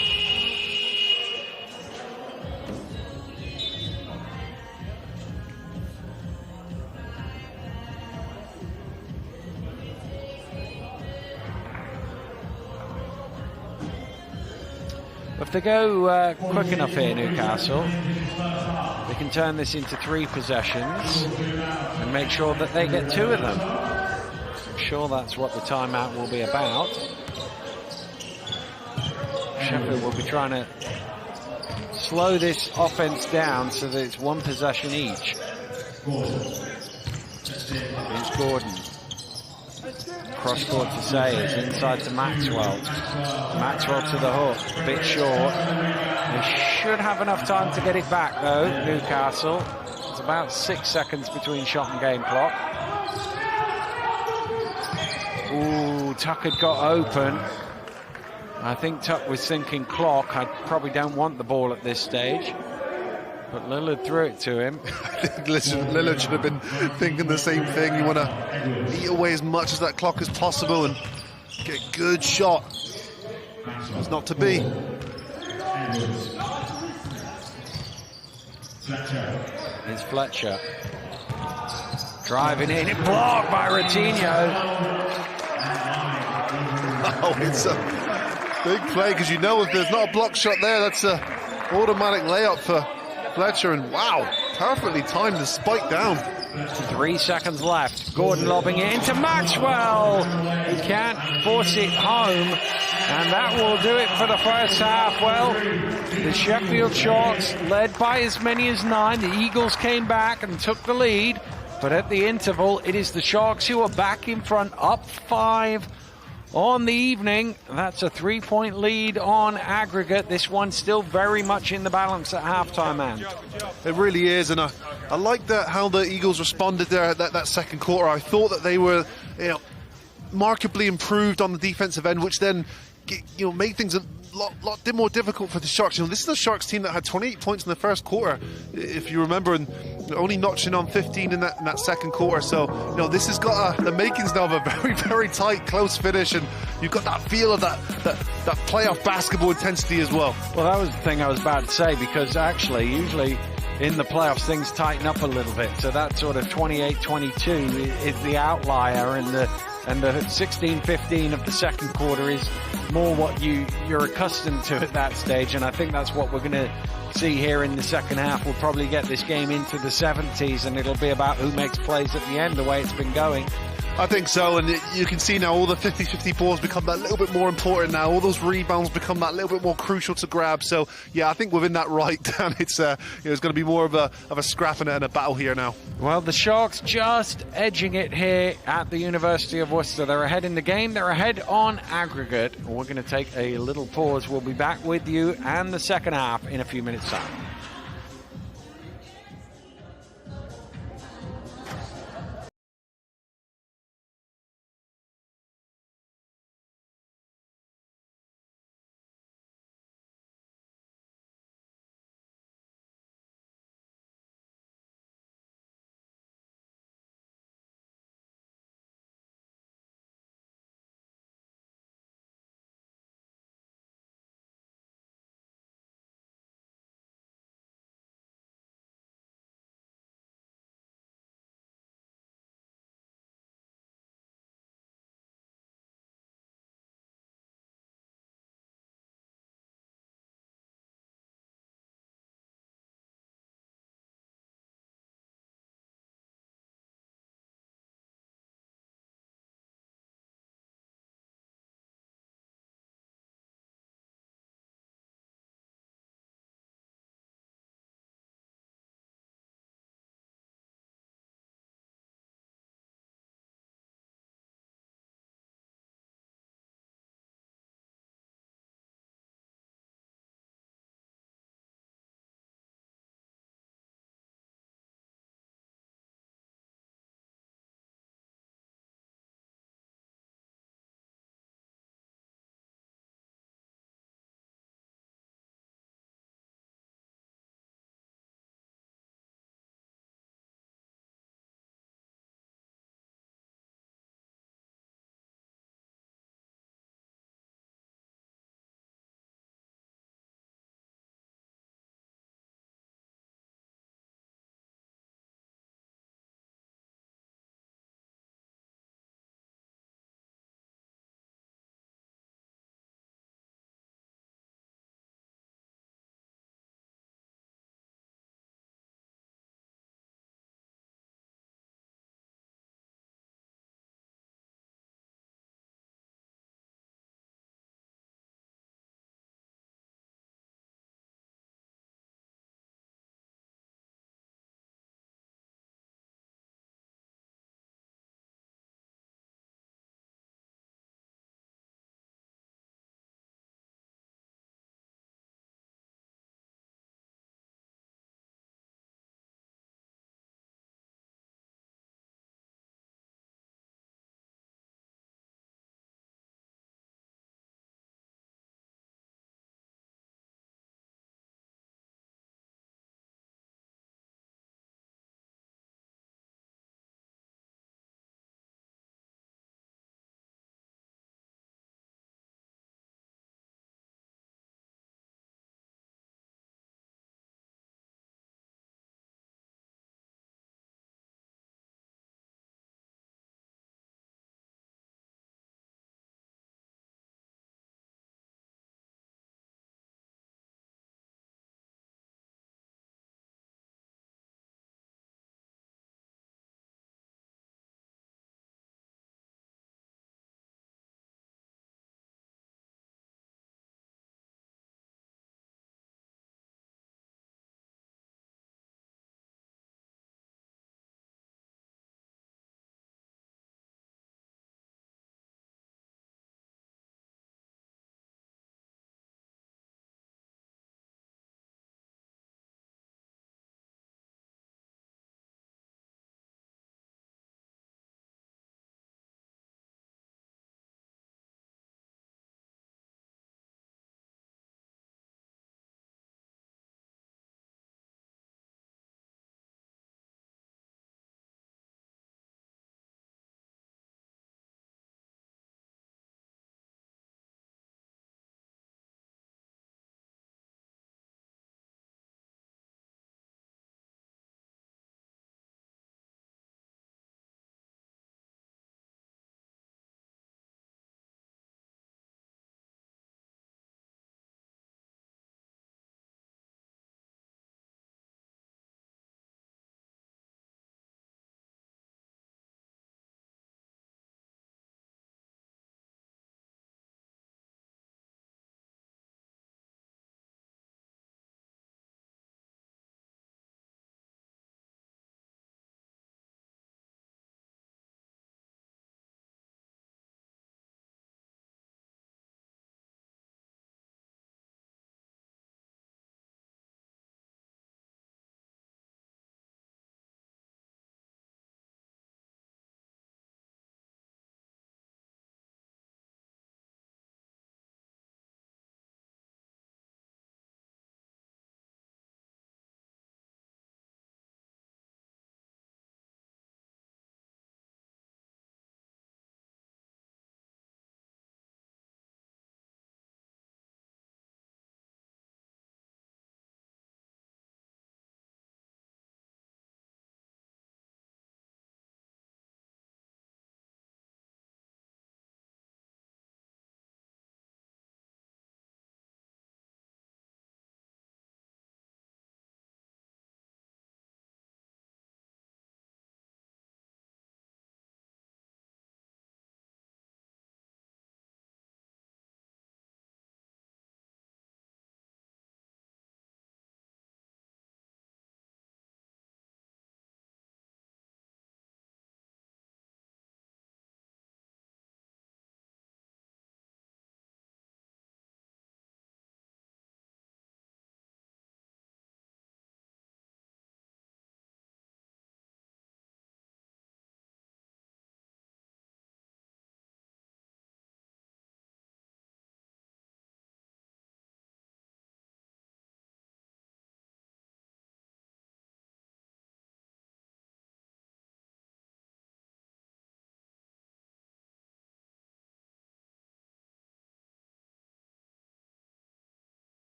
B: If they go quick enough here, Newcastle, they can turn this into 3 possessions and make sure that they get 2 of them. I'm sure that's what the timeout will be about. Sheffield will be trying to slow this offense down so that it's 1 possession each. Here's Gordon. Cross court to Sayers, inside to Maxwell. Maxwell to the hook, a bit short. They should have enough time to get it back though, Newcastle. It's about 6 seconds between shot and game clock. Ooh, Tuck had got open. I think Tuck was thinking clock. I probably don't want the ball at this stage. But Lillard threw it to him.
C: Lillard should have been thinking the same thing. You want to eat away as much as that clock as possible and get a good shot. It's not to be.
B: Here's Fletcher. Driving in, blocked by Ratinho.
C: Oh, it's a big play, because you know if there's not a block shot there, that's a automatic layup for Fletcher. And wow, perfectly timed the spike down.
B: 3 seconds left. Gordon lobbing it into Maxwell. He can't force it home, and that will do it for the first half. Well, the Sheffield Sharks led by as many as 9. The Eagles came back and took the lead, but at the interval, it is the Sharks who are back in front, up 5 on the evening. That's a 3-point lead on aggregate. This one still very much in the balance at halftime, man.
C: It really is, and I like that how the Eagles responded there at that second quarter. I thought that they were, markedly improved on the defensive end, which then, made things a lot more difficult for the Sharks. This is a Sharks team that had 28 points in the first quarter, if you remember, and only notching on 15 in that second quarter. So, this has got the makings now of a very, very tight, close finish, and you've got that feel of that playoff basketball intensity as well.
B: Well, that was the thing I was about to say, because actually, usually in the playoffs, things tighten up a little bit. So that sort of 28-22 is the outlier, and the 16-15 of the second quarter is more what you're accustomed to at that stage, and I think that's what we're going to see here in the second half. We'll probably get this game into the 70s, and it'll be about who makes plays at the end, the way it's been going.
C: I think so, and you can see now all the 50-50 balls become that little bit more important now. All those rebounds become that little bit more crucial to grab. So, yeah, I think within that right, Dan, it's going to be more of a scrap and a battle here now.
B: Well, the Sharks just edging it here at the University of Worcester. They're ahead in the game. They're ahead on aggregate. We're going to take a little pause. We'll be back with you and the second half in a few minutes' time.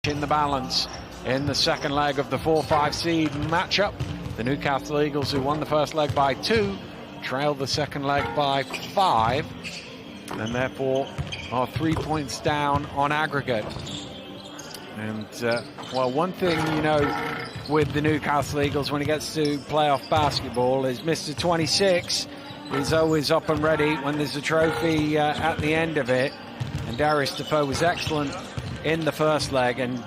B: in the balance in the second leg of the 4-5 seed matchup. The Newcastle Eagles, who won the first leg by 2, trailed the second leg by 5, and therefore are 3 points down on aggregate. And well, one thing you know with the Newcastle Eagles when it gets to playoff basketball is Mr. 26 is always up and ready when there's a trophy at the end of it. And Darius Defoe was excellent in the first leg, and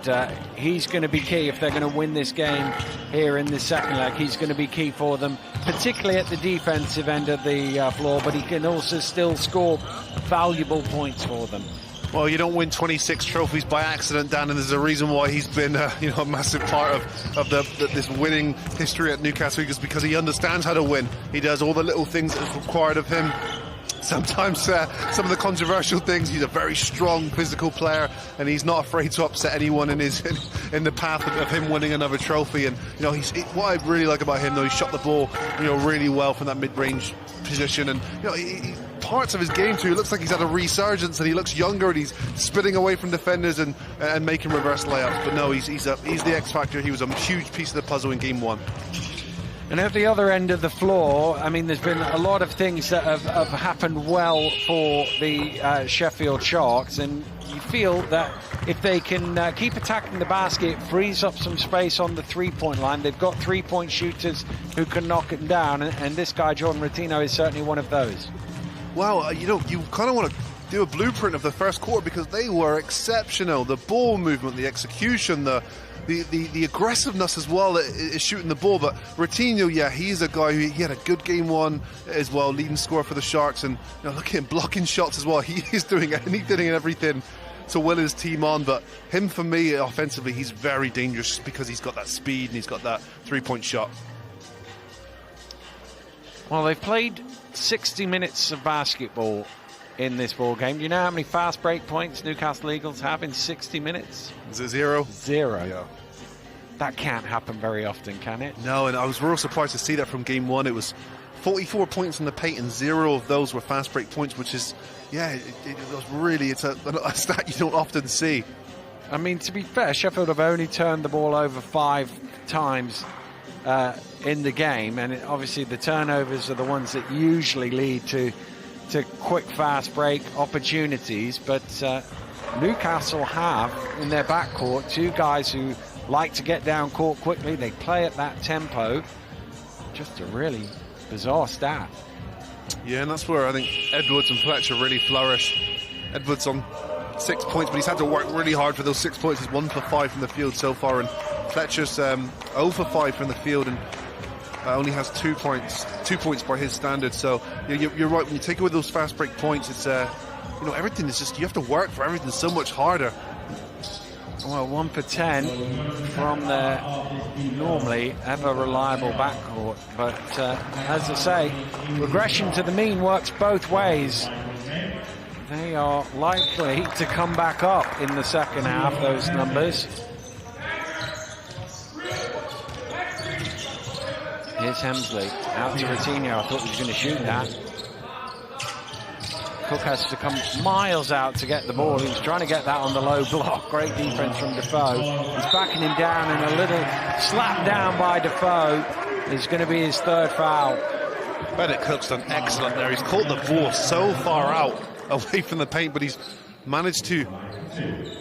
B: he's going to be key if they're going to win this game here in the second leg. He's going to be key for them, particularly at the defensive end of the floor, but he can also still score valuable points for them.
C: Well, you don't win 26 trophies by accident, Dan, and there's a reason why he's been you know, a massive part of this winning history at Newcastle Eagles, because he understands how to win. He does all the little things that's required of him. Sometimes some of the controversial things. He's a very strong physical player, and he's not afraid to upset anyone in the path of him winning another trophy. And you know, what I really like about him, though, he shot the ball, you know, really well from that mid-range position. And you know, parts of his game too, it looks like he's had a resurgence, and he looks younger, and he's spitting away from defenders and making reverse layups. But no, he's the X factor. He was a huge piece of the puzzle in game 1.
B: And at the other end of the floor, I mean, there's been a lot of things that have happened well for the Sheffield Sharks, and you feel that if they can keep attacking the basket, frees up some space on the three-point line. They've got three-point shooters who can knock it down, and this guy, Jordan Rotino, is certainly one of those. Well,
C: you know, you kind of want to do a blueprint of the first quarter, because they were exceptional. The ball movement, the execution, the aggressiveness as well is shooting the ball. But Rotino, yeah, he's a guy who he had a good game 1 as well, leading scorer for the Sharks, and you know, look at him blocking shots as well. He is doing anything and everything to will his team on. But him, for me, offensively, he's very dangerous because he's got that speed and he's got that three-point shot.
B: Well, they've played 60 minutes of basketball in this ball game. Do you know how many fast break points Newcastle Eagles have in 60 minutes?
C: Is it 0?
B: 0.
C: Yeah.
B: That can't happen very often, can it?
C: No, and I was real surprised to see that from game 1. It was 44 points in the paint, and 0 of those were fast break points, which is, yeah, it was really, it's a stat you don't often see.
B: I mean, to be fair, Sheffield have only turned the ball over 5 times in the game, and obviously the turnovers are the ones that usually lead to quick fast break opportunities. But Newcastle have in their backcourt 2 guys who like to get down court quickly. They play at that tempo. Just a really bizarre stat.
C: Yeah, and that's where I think Edwards and Fletcher really flourish. Edwards on 6 points, but he's had to work really hard for those 6 points. He's 1 for 5 from the field so far, and Fletcher's 0 for 5 from the field, and only has 2 points by his standards. So you're right, when you take away those fast break points, it's you know, everything is just, you have to work for everything so much harder.
B: Well, 1 for 10 from their normally ever reliable backcourt, but as I say, regression to the mean works both ways. They are likely to come back up in the second half, those numbers. Here's Hemsley, out to Rotino. I thought he was going to shoot that. Cook has to come miles out to get the ball. He was trying to get that on the low block. Great defense from Defoe. He's backing him down, and a little slap down by Defoe is going to be his 3rd foul.
C: Bennett Cook's done excellent there. He's caught the ball so far out away from the paint, but he's managed to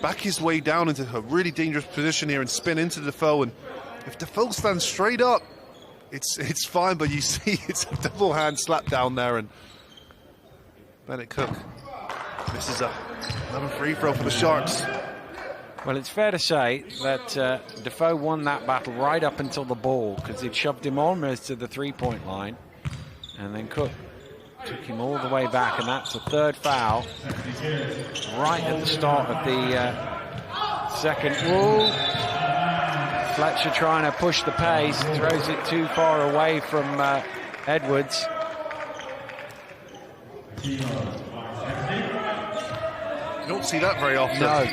C: back his way down into a really dangerous position here and spin into Defoe. And if Defoe stands straight up, it's fine, but you see it's a double hand slap down there, and Bennett Cook misses another free throw for the Sharks.
B: Well, it's fair to say that Defoe won that battle right up until the ball, because he'd shoved him almost to the three-point line, and then Cook took him all the way back, and that's a 3rd foul right at the start of the second. Whoa. Fletcher trying to push the pace, throws it too far away from Edwards.
C: You don't see that very often.
B: No.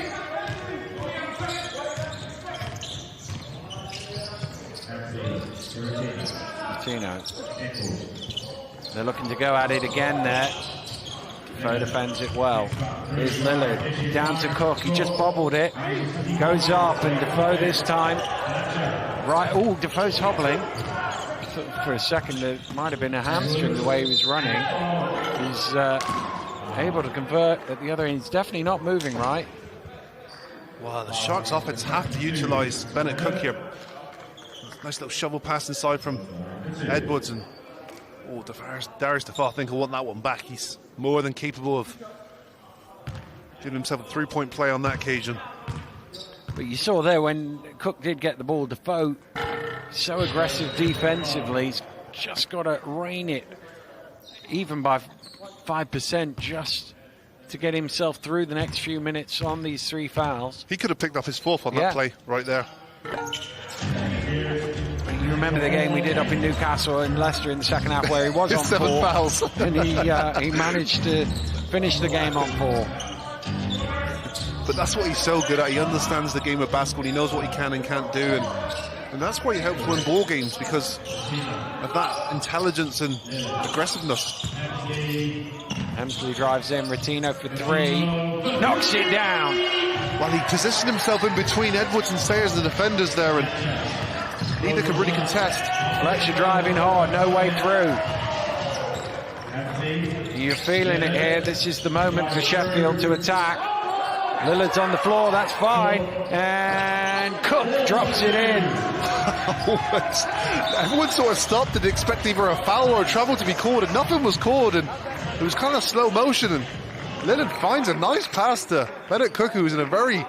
B: Rotino. They're looking to go at it again there. Defoe defends it well. Here's Lillard, down to Cook, he just bobbled it. Goes up, and Defoe this time. Right, oh, Defoe's hobbling. For a second, it might have been a hamstring the way he was running. He's able to convert at the other end. He's definitely not moving right.
C: Wow, the Sharks offense have to utilise Bennett Cook here. Nice little shovel pass inside from Edwards, and Darius Defoe, I think he'll want that one back. He's more than capable of giving himself a three-point play on that occasion.
B: But you saw there when Cook did get the ball, Defoe so aggressive defensively, he's just got to rein it even by 5% just to get himself through the next few minutes on these 3 fouls.
C: He could have picked up his 4th on that play right there.
B: You remember the game we did up in Newcastle and Leicester in the second half where he was on
C: 7
B: 4
C: fouls.
B: and he managed to finish the game on 4.
C: But that's what he's so good at. He understands the game of basketball. He knows what he can and can't do, and that's why he helps win ball games, because of that intelligence and aggressiveness.
B: Hemsley drives in, Retino for 3, knocks it down.
C: Well, he positioned himself in between Edwards and Sayers, the defenders there, and neither could really contest.
B: Fletcher driving hard, no way through. You're feeling it here. This is the moment for Sheffield to attack. Lillard's on the floor, that's fine. And Cook drops it in.
C: Everyone sort of stopped and expected either a foul or a travel to be called, and nothing was called, and it was kind of slow motion, and Lillard finds a nice pass to Bennett Cook, who's in a very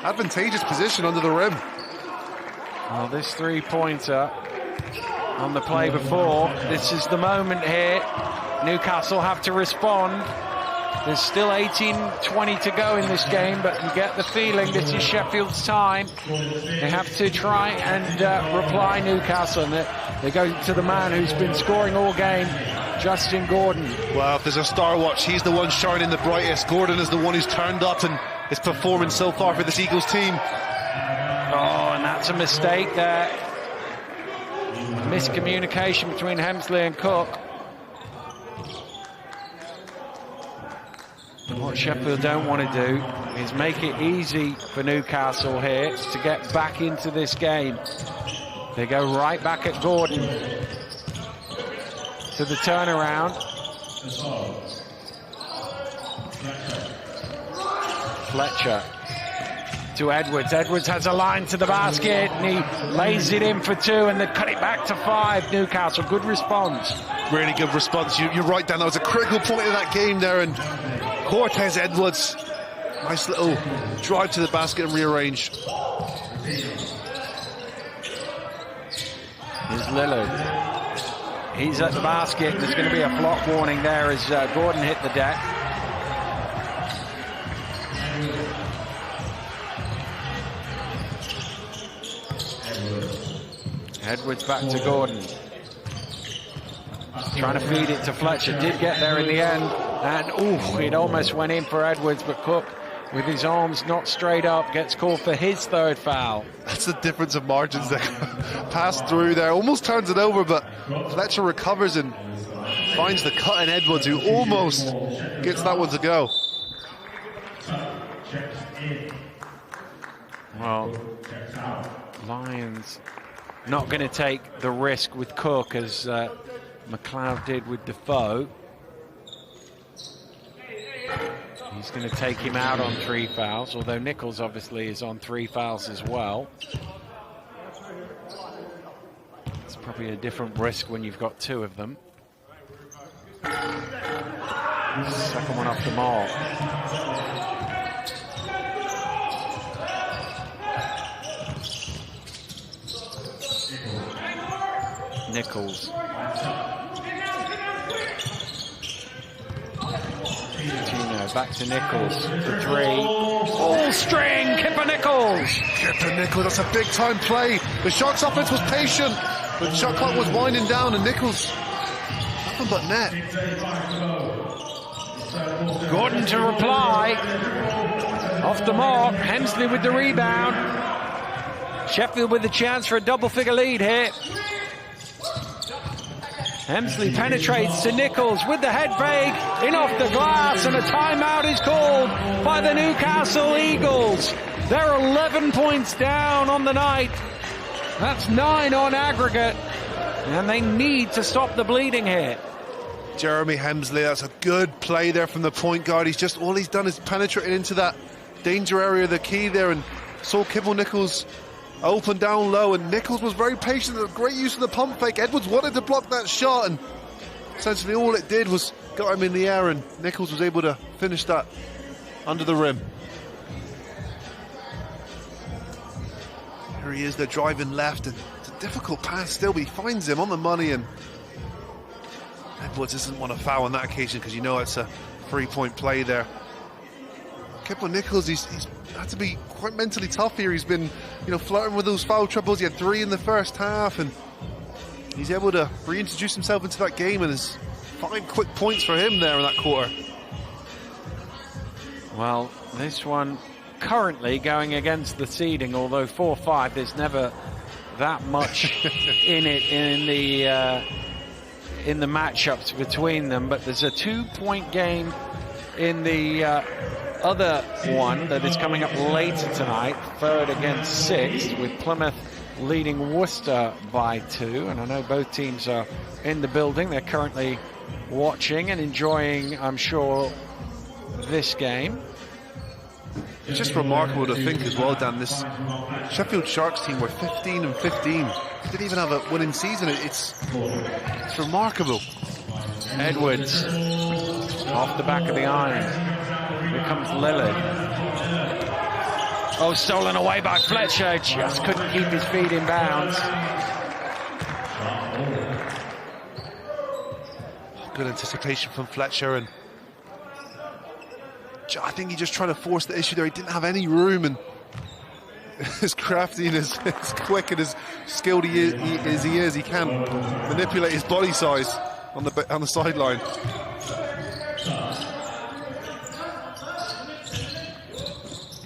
C: advantageous position under the rim.
B: Well, this 3-pointer on the play before, this is the moment here. Newcastle have to respond. There's still 18-20 to go in this game, but you get the feeling this is Sheffield's time. They have to try and reply Newcastle, and they go to the man who's been scoring all game, Justin Gordon.
C: Well, if there's a star watch, he's the one shining the brightest. Gordon is the one who's turned up and is performing so far for this Eagles team.
B: Oh, and that's a mistake there. Miscommunication between Hemsley and Cook. What Sheffield don't want to do is make it easy for Newcastle here to get back into this game. They go right back at Gordon to the turnaround. Fletcher to Edwards. Edwards has a line to the basket and he lays it in for 2, and they cut it back to 5. Newcastle, good response.
C: Really good response. You're right, Dan. That was a critical point in that game there, and Cortez Edwards, nice little drive to the basket and rearrange.
B: Here's Lillard. He's at the basket. There's going to be a flop warning there as Gordon hit the deck. Edwards back to Gordon. Trying to feed it to Fletcher. Did get there in the end. And, it almost went in for Edwards, but Cook, with his arms not straight up, gets called for his 3rd foul.
C: That's the difference of margins there. Pass through there, almost turns it over, but Fletcher recovers and finds the cut in Edwards, who almost gets that one to go.
B: Well, Lions not going to take the risk with Cook as McLeod did with Defoe. He's going to take him out on 3 fouls, although Nichols obviously is on 3 fouls as well. It's probably a different risk when you've got 2 of them. Second one off the mark. Nichols. Back to Nichols for 3. All string, Kipper Nichols.
C: Kipper Nichols, that's a big time play. The Sharks offense was patient, but the shot clock was winding down, and Nichols, nothing but net.
B: Gordon to reply. Off the mark, Hemsley with the rebound. Sheffield with the chance for a double-figure lead here. Hemsley penetrates to Nichols with the head fake, in off the glass, and a timeout is called by the Newcastle Eagles. They're 11 points down on the night. That's 9 on aggregate, and they need to stop the bleeding here.
C: Jeremy Hemsley, that's a good play there from the point guard. All he's done is penetrated into that danger area of the key there, and saw Kibble Nichols open down low, and Nichols was very patient. Great use of the pump fake. Edwards wanted to block that shot, and essentially all it did was got him in the air, and Nichols was able to finish that under the rim. Here he is, they're driving left, and it's a difficult pass still, but he finds him on the money, and Edwards doesn't want to foul on that occasion because you know it's a 3-point play there. Kibble Nichols, he's had to be quite mentally tough here. He's been, flirting with those foul troubles. He had 3 in the first half, and he's able to reintroduce himself into that game, and there's 5 quick points for him there in that quarter.
B: Well, this one currently going against the seeding, although 4-5, there's never that much in it in the matchups between them, but there's a 2-point game in the other one that is coming up later tonight, 3rd against 6th, with Plymouth leading Worcester by 2, and I know both teams are in the building. They're currently watching and enjoying, I'm sure, this game.
C: It's just remarkable to think as well, Dan, this Sheffield Sharks team were 15 and 15. They didn't even have a winning season. It's remarkable.
B: Edwards off the back of the iron. Here comes Lillard. Oh, stolen away by Fletcher. Just couldn't keep his feet in bounds.
C: Good anticipation from Fletcher, and I think he's just trying to force the issue there. He didn't have any room, and as crafty and as quick and as skilled he is, he can manipulate his body size on the sideline.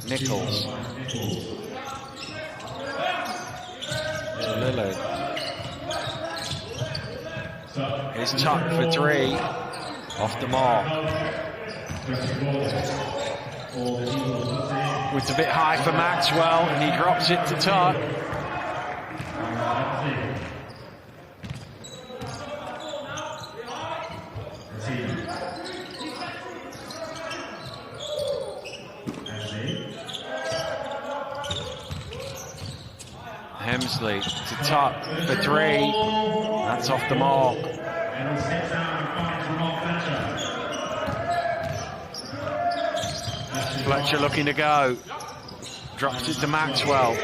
B: Nichols. Lillard. He's tucked for 3. Off the mark. It's a bit high for Maxwell, and he drops it to Tuck. Hemsley to Tuck for 3. That's off the mark. Fletcher looking to go. Drops it to Maxwell.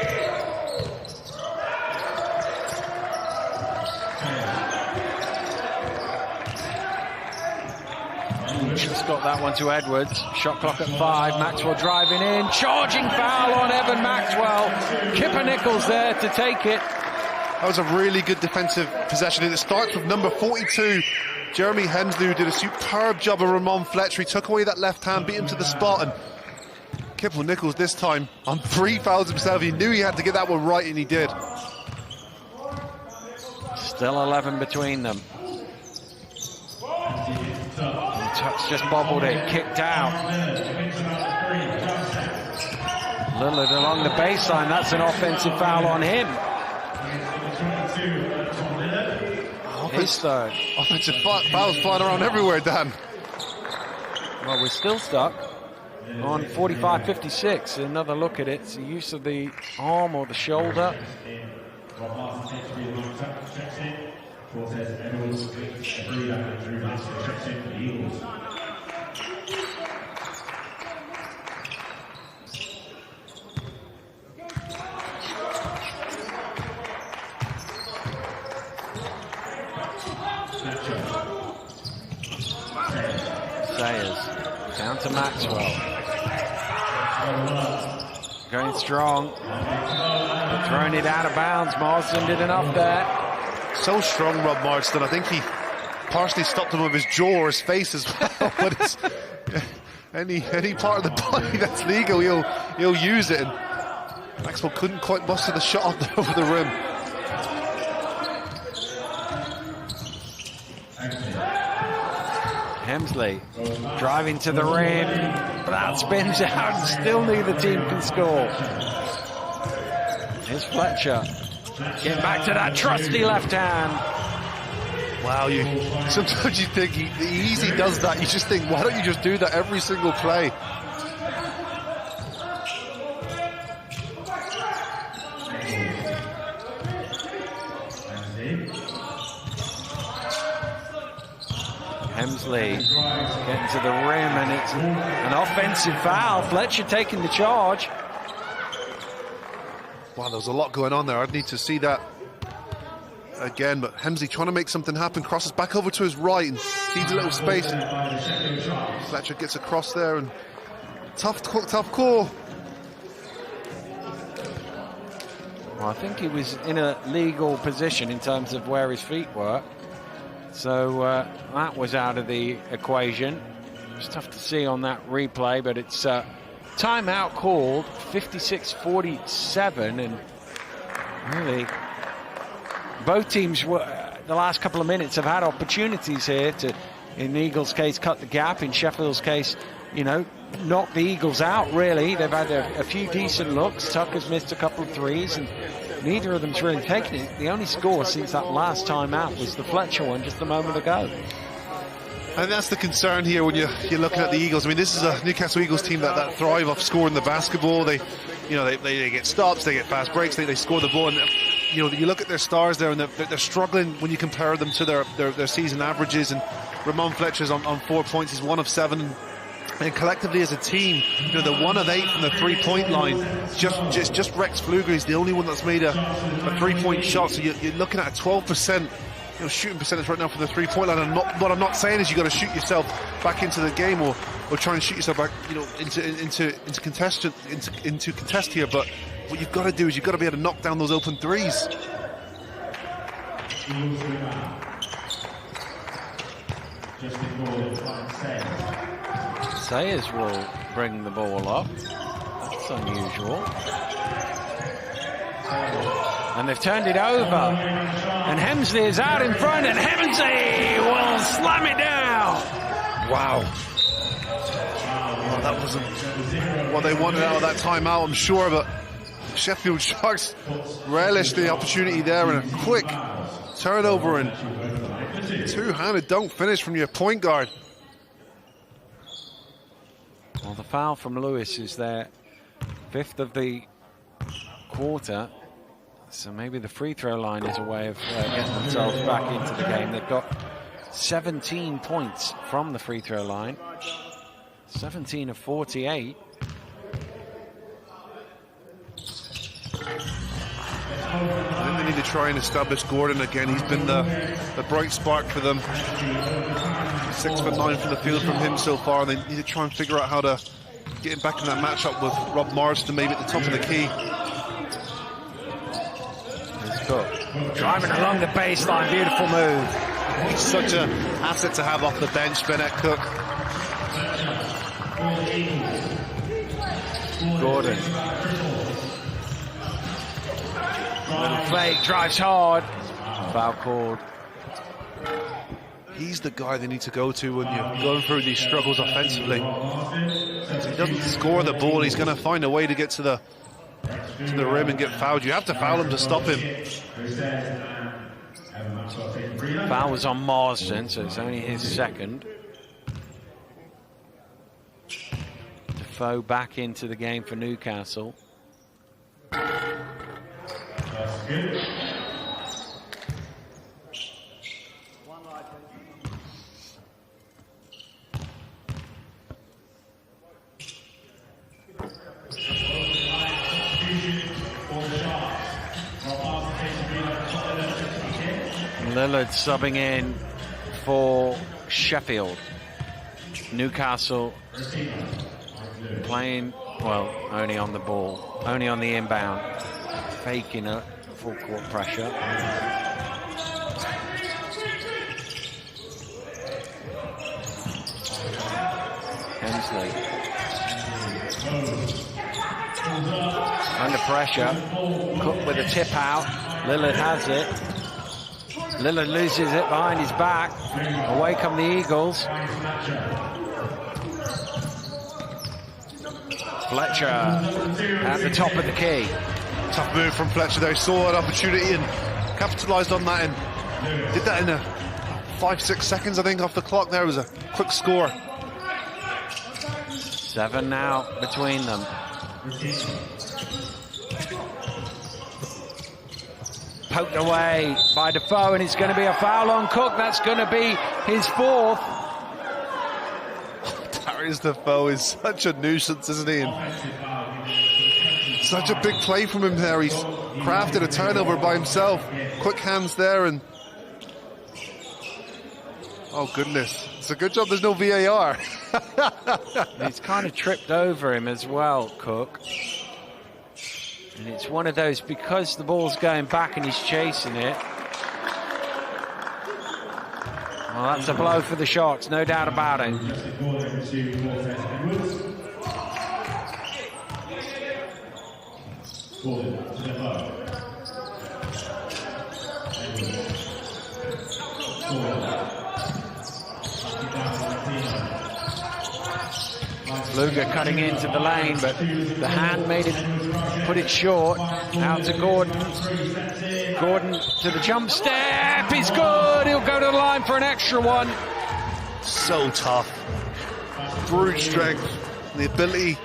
B: Just got that one to Edwards. Shot clock at 5. Maxwell driving in. Charging foul on Evan Maxwell. Kipper Nichols there to take it.
C: That was a really good defensive possession, and it starts with number 42, Jeremy Hemsley, who did a superb job of Ramon Fletcher. He took away that left hand, beat him to the spot, and Kibble Nichols this time on 3 fouls himself. He knew he had to get that one right, and he did.
B: Still 11 between them. Tuck's just bobbled it, kicked out. Lillard along the baseline, that's an offensive foul on him. His third.
C: Offensive fouls flying around everywhere, Dan.
B: Well, we're still stuck on 45-56. Another look at it. It's the use of the arm or the shoulder. Sayers down to Maxwell. Going strong. Throwing it out of bounds. Marsden did enough there.
C: So strong, Rob Marsden. I think he partially stopped him with his jaw or his face as well. But it's, any part of the body that's legal, he'll use it. And Maxwell couldn't quite muster the shot over the rim.
B: Hemsley driving to the rim, but that spins out and still neither team can score. Here's Fletcher getting back to that trusty left hand.
C: Wow, sometimes you think he easy does that. You just think, why don't you just do that every single play?
B: Hemsley getting to the rim, and it's an offensive foul. Fletcher taking the charge.
C: Wow, there's a lot going on there. I'd need to see that again, but Hemsley trying to make something happen, crosses back over to his right and sees a little space, and Fletcher gets across there, and tough call.
B: Well, I think he was in a legal position in terms of where his feet were, so that was out of the equation. It's tough to see on that replay, but it's timeout called, 56-47, and really both teams were, the last couple of minutes have had opportunities here to, in the Eagles' case, cut the gap. In Sheffield's case, you know, knock the Eagles out, really. They've had a few decent looks. Tucker's missed a couple of threes, and neither of them's really taken it. The only score since that last time out was the Fletcher one just a moment ago.
C: And that's the concern here when you're looking at the Eagles. I mean, this is a Newcastle Eagles team that thrive off scoring the basketball. They get stops, they get fast breaks, they score the ball. And, you know, you look at their stars there, and they're struggling when you compare them to their season averages. And Ramon Fletcher's on 4 points. He's 1 of 7. And collectively as a team, you know, they're 1 of 8 from the 3-point line. Just Rex Pfluger is the only one that's made a 3-point shot. So you're looking at a 12%. Shooting percentage right now from the 3-point line. And what I'm not saying is you got to shoot yourself back into the game or try and shoot yourself back, you know, into contest here. But what you've got to do is you've got to be able to knock down those open threes.
B: Sayers will bring the ball up. That's unusual. And they've turned it over, and Hemsley is out in front, and Hemsley will slam it down.
C: Wow. Well, that wasn't what they wanted out of that timeout, I'm sure, but Sheffield Sharks relished the opportunity there, and a quick turnover and two-handed dunk finish from your point guard.
B: Well, the foul from Lewis is their 5th of the quarter. So maybe the free throw line is a way of getting themselves back into the game. They've got 17 points from the free throw line. 17 of 48.
C: I think they need to try and establish Gordon again. He's been the bright spark for them. 6 for 9 from the field from him so far. And they need to try and figure out how to get him back in that matchup with Rob Marston maybe at the top of the key.
B: Driving along the baseline, beautiful move.
C: He's such an asset to have off the bench, Bennett Cook.
B: Gordon. Little fake, drives hard. Foul called.
C: He's the guy they need to go to when you're going through these struggles offensively. If he doesn't score the ball, he's going to find a way to get to the rim and get fouled. You have to foul him to stop him.
B: Foul was on Marsden, so it's only his 2nd. Defoe back into the game for Newcastle.
G: That's good.
B: Lillard subbing in for Sheffield. Newcastle playing, well, only on the ball, only on the inbound, faking a full court pressure. Hemsley under pressure. Cook with a tip out. Lillard has it. Lillard loses it behind his back. Away come the Eagles. Fletcher at the top of the key.
C: Tough move from Fletcher there. He saw an opportunity and capitalised on that, and did that in 5-6 seconds, I think, off the clock. There was a quick score.
B: 7 now between them. Poked away by Defoe, and it's going to be a foul on Cook. That's going to be his 4th.
C: Darius Defoe is such a nuisance, isn't he? And such a big play from him there. He's crafted a turnover by himself. Quick hands there, and oh goodness, it's a good job there's no VAR.
B: He's kind of tripped over him as well, Cook. And it's one of those, because the ball's going back and he's chasing it. Well, that's a blow for the Sharks, no doubt about it. Luger cutting into the lane, but the hand made it, put it short. Out to Gordon. Gordon to the jump step. He's good. He'll go to the line for an extra one.
C: So tough. Brute strength. The ability to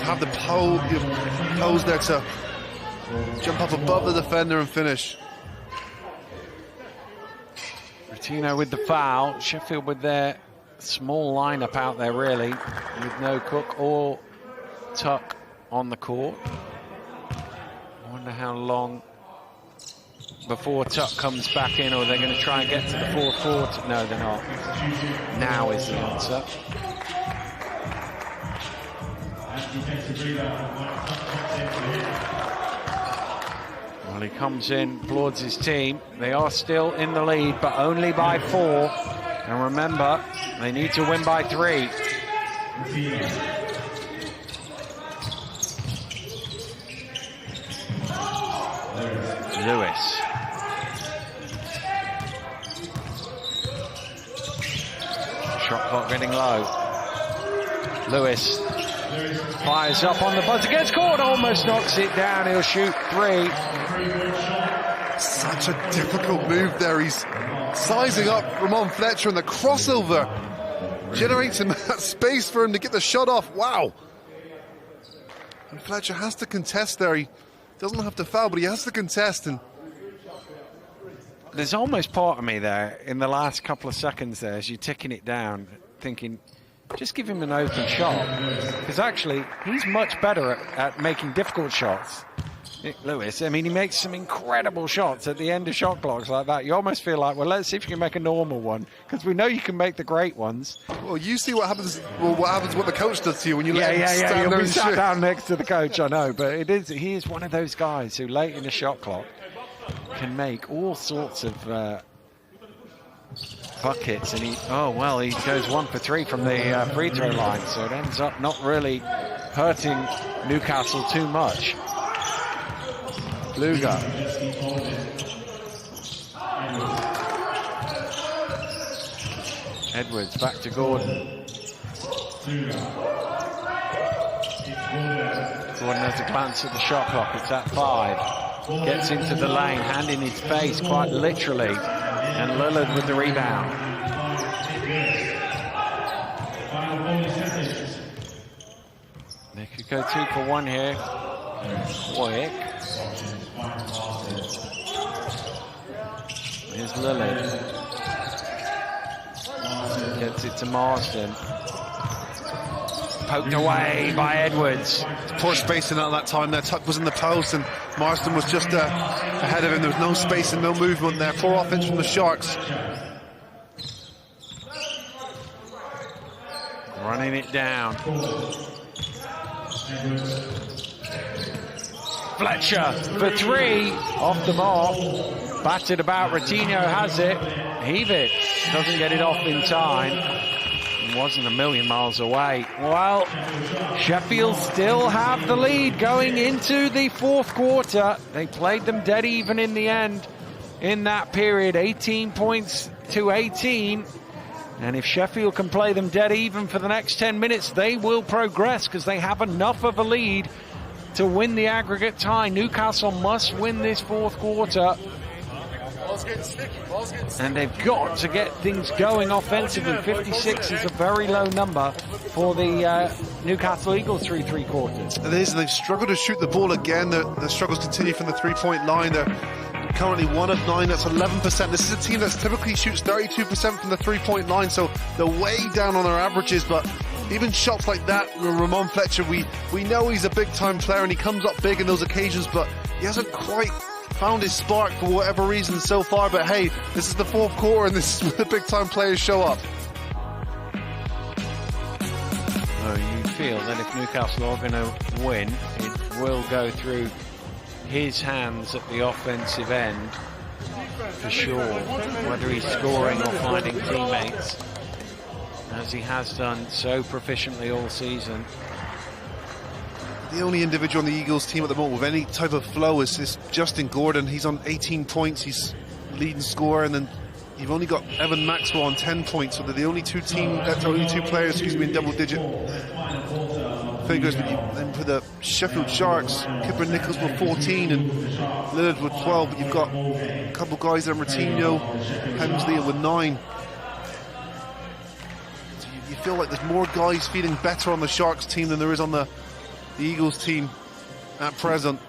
C: have the pose there to jump up above the defender and finish.
B: Rotino with the foul. Sheffield with their small lineup out there, really, with no Cook or Tuck on the court. I wonder how long before Tuck comes back in, or they're going to try and get to the 4th quarter. No, they're not. Now is the answer. Well, he comes in, applauds his team. They are still in the lead, but only by 4. And remember, they need to win by 3. Lewis. Shot clock getting low. Lewis fires up on the buzzer, gets caught, almost knocks it down. He'll shoot 3.
C: Such a difficult move there. He's sizing up Ramon Fletcher, and the crossover generates him that space for him to get the shot off. Wow. And Fletcher has to contest there. He doesn't have to foul, but he has to contest. And
B: there's almost part of me there in the last couple of seconds there, as you're ticking it down, thinking, just give him an open shot. Because actually, he's much better at making difficult shots. Lewis, I mean, he makes some incredible shots at the end of shot clocks like that. You almost feel like, well, let's see if you can make a normal one, because we know you can make the great ones.
C: Well, you see what happens. Well, what the coach does to you when you let him stand
B: You'll
C: there
B: be
C: and
B: sat
C: shoot.
B: down next to the coach, I know, but he is one of those guys who, late in the shot clock, can make all sorts of buckets, and he goes 1 for 3 from the free throw line, so it ends up not really hurting Newcastle too much. Luger. Edwards back to Gordon. Gordon has a glance at the shot clock. It's at 5. Gets into the lane, hand in his face, quite literally. And Lillard with the rebound. They could go 2 for 1 here. Quick. Here's Lillard. Gets it to Marsden. Poked away by Edwards.
C: Poor spacing out that time there. Tuck was in the post and Marsden was just ahead of him. There was no space and no movement there. Poor offense from the Sharks.
B: Running it down. Fletcher for 3. Off the mark. Batted about. Rotino has it. Heave it. Doesn't get it off in time. Wasn't a million miles away. Well, Sheffield still have the lead going into the 4th quarter. They played them dead even in the end. in that period, 18 points to 18. And if Sheffield can play them dead even for the next 10 minutes, they will progress because they have enough of a lead to win the aggregate tie. Newcastle must win this fourth quarter. And they've got to get things going offensively. 56 is a very low number for the Newcastle Eagles through three quarters.
C: It is, and they've struggled to shoot the ball again. The struggles continue from the three-point line. They're currently 1 of 9, that's 11%. This is a team that typically shoots 32% from the three-point line, so they're way down on their averages, but even shots like that, Ramon Fletcher, we know he's a big-time player and he comes up big in those occasions, but he hasn't quite found his spark for whatever reason so far. But hey, this is the fourth quarter and this is where the big-time players show up.
B: Oh, you feel that if Newcastle are going to win, it will go through his hands at the offensive end for sure, whether he's scoring or finding teammates, as he has done so proficiently all season.
C: The only individual on the Eagles team at the moment with any type of flow is Justin Gordon. He's on 18 points, he's leading scorer, and then you've only got Evan Maxwell on 10 points, so they're the only two players, in double-digit figures. Then for the Sheffield Sharks, Kipper Nichols with 14 and Lillard with 12, but you've got a couple of guys there, Martino, Hemsley with 9. So you feel like there's more guys feeling better on the Sharks team than there is on the Eagles team at present.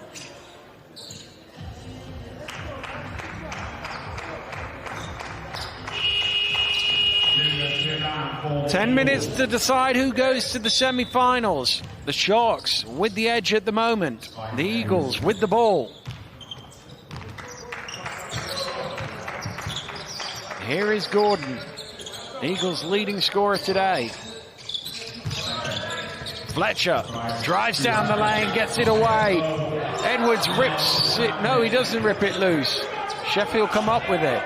B: Ten minutes to decide who goes to the semi-finals. The Sharks with the edge at the moment. The Eagles with the ball. Here is Gordon, Eagles leading scorer today. Fletcher drives down the lane, gets it away. Edwards rips it. No, he doesn't rip it loose. Sheffield come up with it.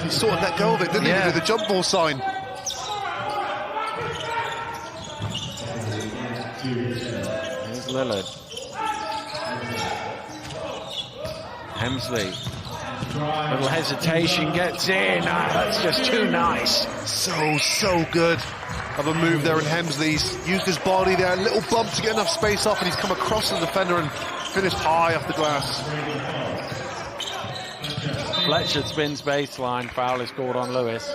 C: He sort of let go of it, didn't he, with the jump ball sign.
B: Here's Lillard. Hemsley. Little hesitation, gets in. That's just too nice.
C: So good of a move there, and Hemsley's used his body there, a little bump to get enough space off, and he's come across the defender and finished high off the glass.
B: Fletcher spins baseline, foul is called on Lewis.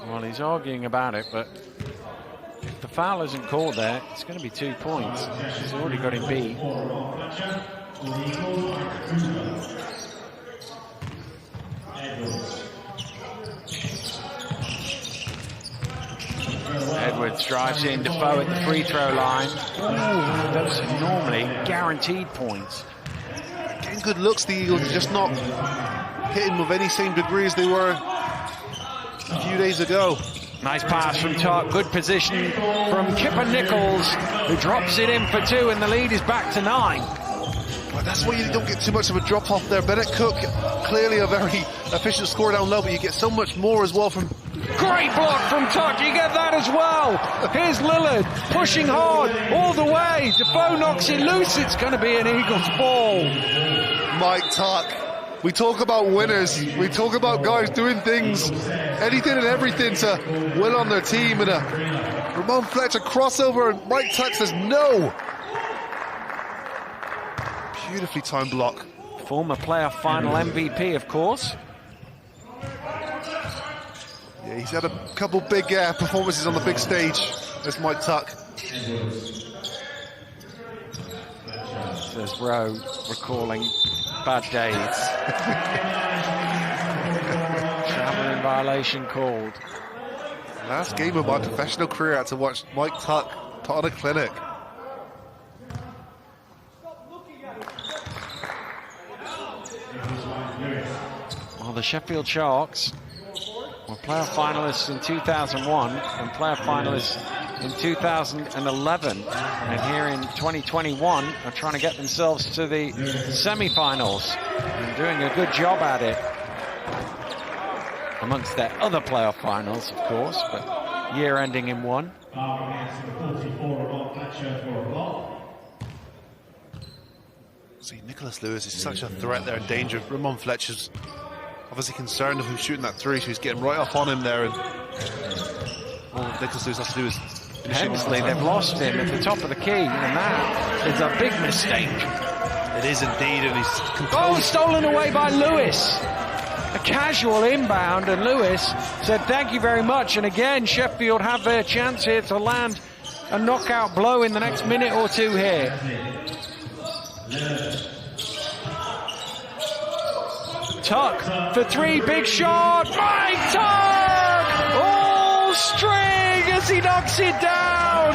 B: Well, he's arguing about it, but if the foul isn't called there, it's going to be 2 points. He's already got him beat. Edwards drives in, Defoe at the free throw line. Ooh, those are normally guaranteed points.
C: Getting good looks, the Eagles, just not hitting with any same degree as they were a few days ago.
B: Nice pass from Tuck, good position from Kipper Nichols, who drops it in for 2, and the lead is back to 9.
C: Well, that's why you don't get too much of a drop off there. Bennett Cook, clearly a very efficient scorer down low, but you get so much more as well from...
B: Great block from Tuck, you get that as well. Here's Lillard, pushing hard all the way. Defoe knocks it loose, it's going to be an Eagles ball.
C: Mike Tuck. We talk about winners, we talk about guys doing things, anything and everything to win on their team, and a Ramon Fletcher crossover, and Mike Tuck says no. Beautifully timed block.
B: Former playoff final MVP, of course.
C: Yeah, he's had a couple big performances on the big stage as Mike Tuck.
B: There's Rowe recalling bad days. Traveling violation called.
C: Last game of my professional career, I had to watch Mike Tuck put on a clinic.
B: Well, the Sheffield Sharks were playoff finalists in 2001 and playoff finalists in 2011, and here in 2021 are trying to get themselves to the semi-finals and doing a good job at it, amongst their other playoff finals, of course, but year ending in 1.
C: See, Nicholas Lewis is such a threat there and danger. Ramon Fletcher's obviously concerned of him shooting that three, so he's getting right up on him there. And all Nicholas Lewis has to do is
B: Hensley, they've lost him at the top of the key, and that is a big mistake.
C: It is indeed, and he's
B: Oh,
C: composed.
B: stolen away by Lewis. A casual inbound, and Lewis said thank you very much. And again, Sheffield have their chance here to land a knockout blow in the next minute or two here. Tuck for three, big shot. Mike Tuck! All string as he knocks it down.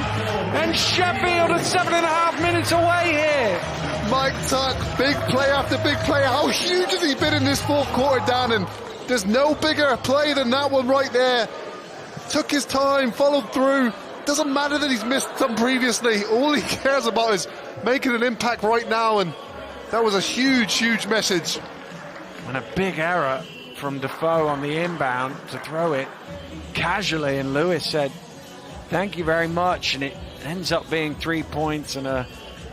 B: And Sheffield are 7.5 minutes away here.
C: Mike Tuck, big play after big play. How huge has he been in this fourth quarter, Dan? And there's no bigger play than that one right there. Took his time, followed through. Doesn't matter that he's missed some previously. All he cares about is making an impact right now. And that was a huge, huge message.
B: And a big error from Defoe on the inbound to throw it casually. And Lewis said, thank you very much. And it ends up being 3 points and a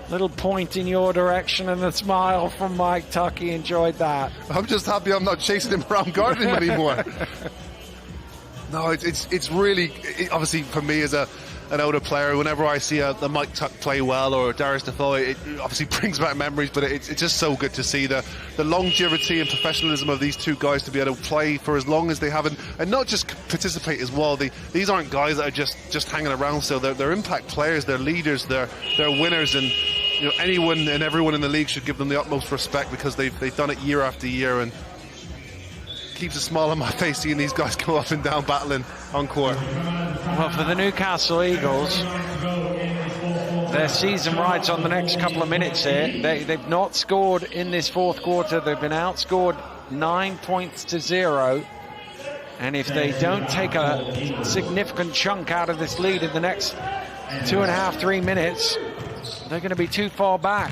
B: little point in your direction and a smile from Mike Tuck. He enjoyed that.
C: I'm just happy I'm not chasing him around guarding him anymore. No, it's really, obviously for me as an older player, whenever I see the Mike Tuck play well or Darius Defoe, it obviously brings back memories, but it's just so good to see the longevity and professionalism of these two guys to be able to play for as long as they have and not just participate as well. These aren't guys that are just hanging around still. They're impact players, they're leaders, they're winners, and you know, anyone and everyone in the league should give them the utmost respect because they've done it year after year, and keeps a smile on my face seeing these guys go up and down battling on court.
B: Well, for the Newcastle Eagles, their season rides on the next couple of minutes here. They've not scored in this fourth quarter. They've been outscored 9 points to 0. And if they don't take a significant chunk out of this lead in the next 2.5, 3 minutes, they're going to be too far back.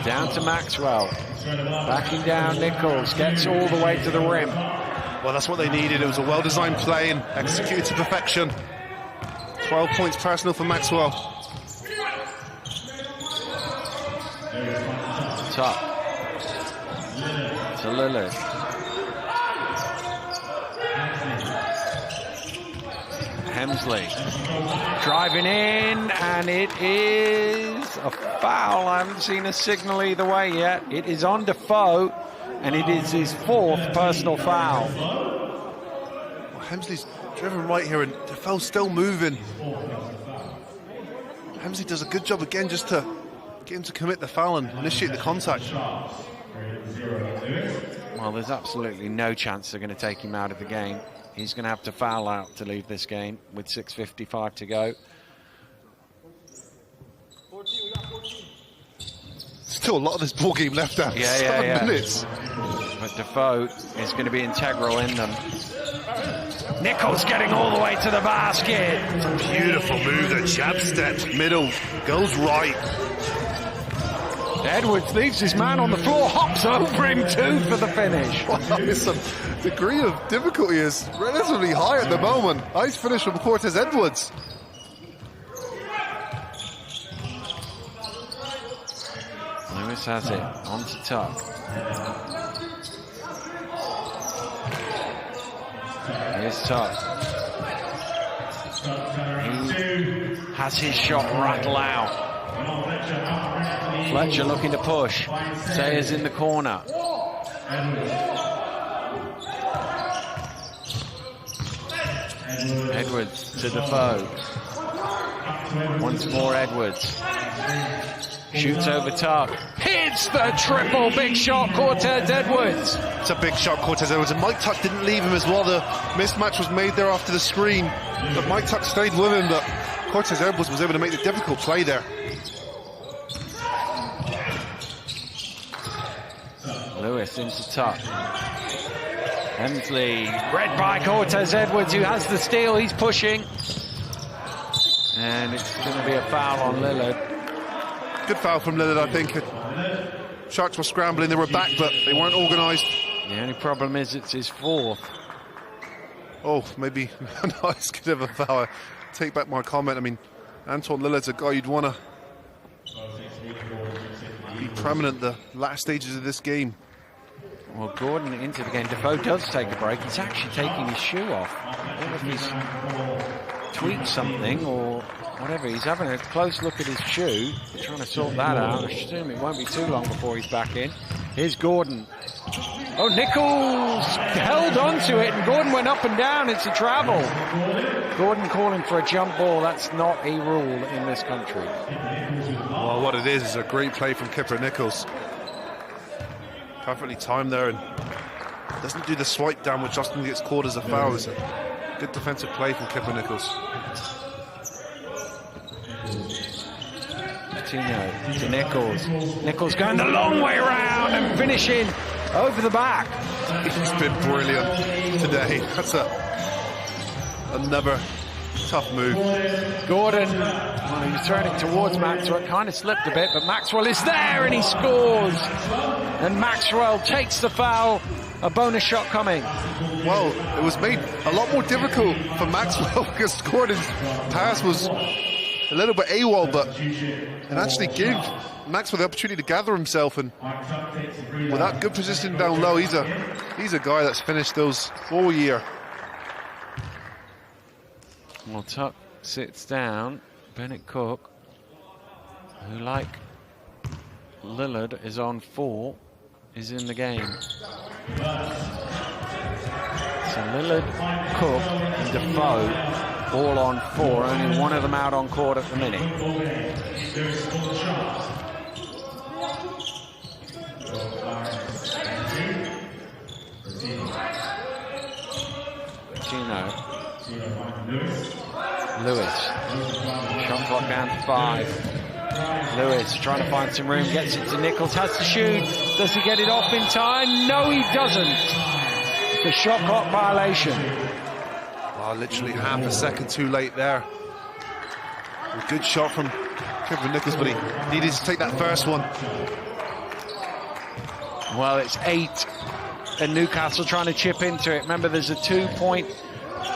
B: Down to Maxwell. Backing down Nichols. Gets all the way to the rim.
C: Well, that's what they needed. It was a well-designed play and executed to perfection. 12 points personal for Maxwell.
B: Top. To Lillard. Hemsley driving in, and it is a foul. I haven't seen a signal either way yet. It is on Defoe, and it is his fourth personal foul.
C: Well, Hemsley's driven right here, and Defoe's still moving. Hemsley does a good job again just to get him to commit the foul and initiate the contact.
B: Well, there's absolutely no chance they're going to take him out of the game. He's going to have to foul out to leave this game with 6:55 to go.
C: Still a lot of this ball game left out. 7 minutes.
B: But Defoe is going to be integral in them. Nichols getting all the way to the basket.
C: Beautiful move, the jab step, middle, goes right.
B: Edwards leaves his man on the floor, hops over him too for the finish.
C: Wow, some degree of difficulty is relatively high at the moment. Nice finish from Cortez Edwards.
B: Lewis has it, on to Tuck. Here's Tuck. He has his shot rattle out. Fletcher looking to push. Sayers in the corner. Edwards to Defoe. Once more Edwards. Shoots over Tuck. Hits the triple. Big shot, Cortez Edwards.
C: It's a big shot, Cortez Edwards. And Mike Tuck didn't leave him as well. The mismatch was made there after the screen. But Mike Tuck stayed with him. But Cortez Edwards was able to make the difficult play there.
B: Lewis into Tuck. Hemsley, read by Cortez Edwards, who has the steal. He's pushing. And it's going to be a foul on Lillard.
C: Good foul from Lillard, I think. Sharks were scrambling, they were back, but they weren't organised.
B: The only problem is it's his fourth.
C: Oh, maybe no, it's good of a foul. I take back my comment. I mean, Anton Lillard's a guy you'd want to be prominent the last stages of this game.
B: Well, Gordon into the game. Defoe does take a break. He's actually taking his shoe off. I don't know if he's tweaked something or whatever. He's having a close look at his shoe, trying to sort that out. I assume it won't be too long before he's back in. Here's Gordon. Oh, Nichols held on to it, and Gordon went up and down. It's a travel. Gordon calling for a jump ball. That's not a rule in this country.
C: Well, what it is a great play from Kipper Nichols. Perfectly timed there, and doesn't do the swipe down, which often gets caught as a foul. It's a good defensive play from Kipper Nichols.
B: Coutinho to Nichols. Nichols going the long way around and finishing over the back.
C: He's been brilliant today. That's another tough move.
B: Gordon, well, he was throwing it towards Maxwell. It kind of slipped a bit, but Maxwell is there and he scores. And Maxwell takes the foul. A bonus shot coming.
C: Well, it was made a lot more difficult for Maxwell because Gordon's pass was a little bit AWOL, but it actually gave Maxwell the opportunity to gather himself, and with that good position down low, he's a guy that's finished those all year.
B: Well, Tuck sits down. Bennett Cook, who like Lillard is on 4, is in the game. So Lillard, Cook and Defoe all on 4, only one of them out on court at the minute. Lewis. Shot clock down to 5. Lewis trying to find some room, gets it to Nichols, has to shoot. Does he get it off in time? No, he doesn't. It's a shot clock violation.
C: Oh, literally half a second too late there. A good shot from Kevin Nichols, but he needed to take that first one.
B: Well, it's 8, and Newcastle trying to chip into it. Remember, there's a 2-point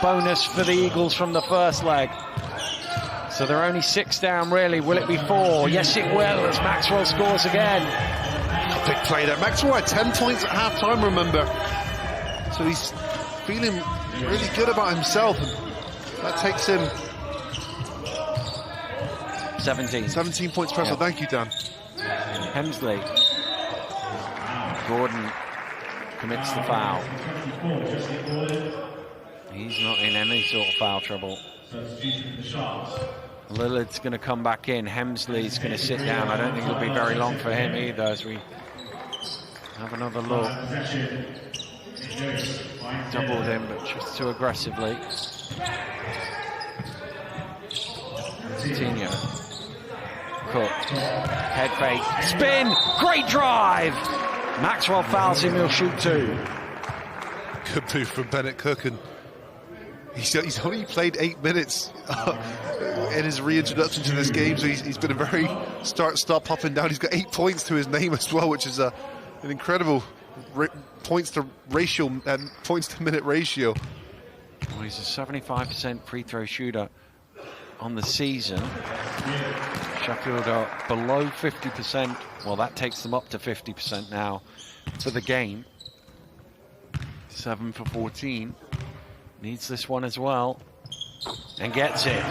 B: bonus for the Eagles from the first leg. So they're only 6 down, really. Will it be 4? Yes, it will, as Maxwell scores again.
C: Big play there. Maxwell had 10 points at half-time, remember. So he's feeling really good about himself. And that takes him 17 points per. Yep. Thank you, Dan.
B: Hemsley. Gordon commits the foul. He's not in any sort of foul trouble. Lillard's going to come back in. Hemsley's going to sit down. I don't think it'll be very long for him either as we have another look. Doubled him, but just too aggressively. Coutinho. Cook. Head fake. Spin. Great drive. Maxwell fouls him. He'll shoot 2.
C: Good move from Bennett Cook, and he's only played 8 minutes in his reintroduction to this game, so he's been a very start-stop up and down. He's got 8 points to his name as well, which is an incredible points to minute ratio.
B: Well, he's a 75% free throw shooter on the season. Sheffield are below 50%. Well, that takes them up to 50% now for the game. 7 for 14. Needs this one as well. And gets it.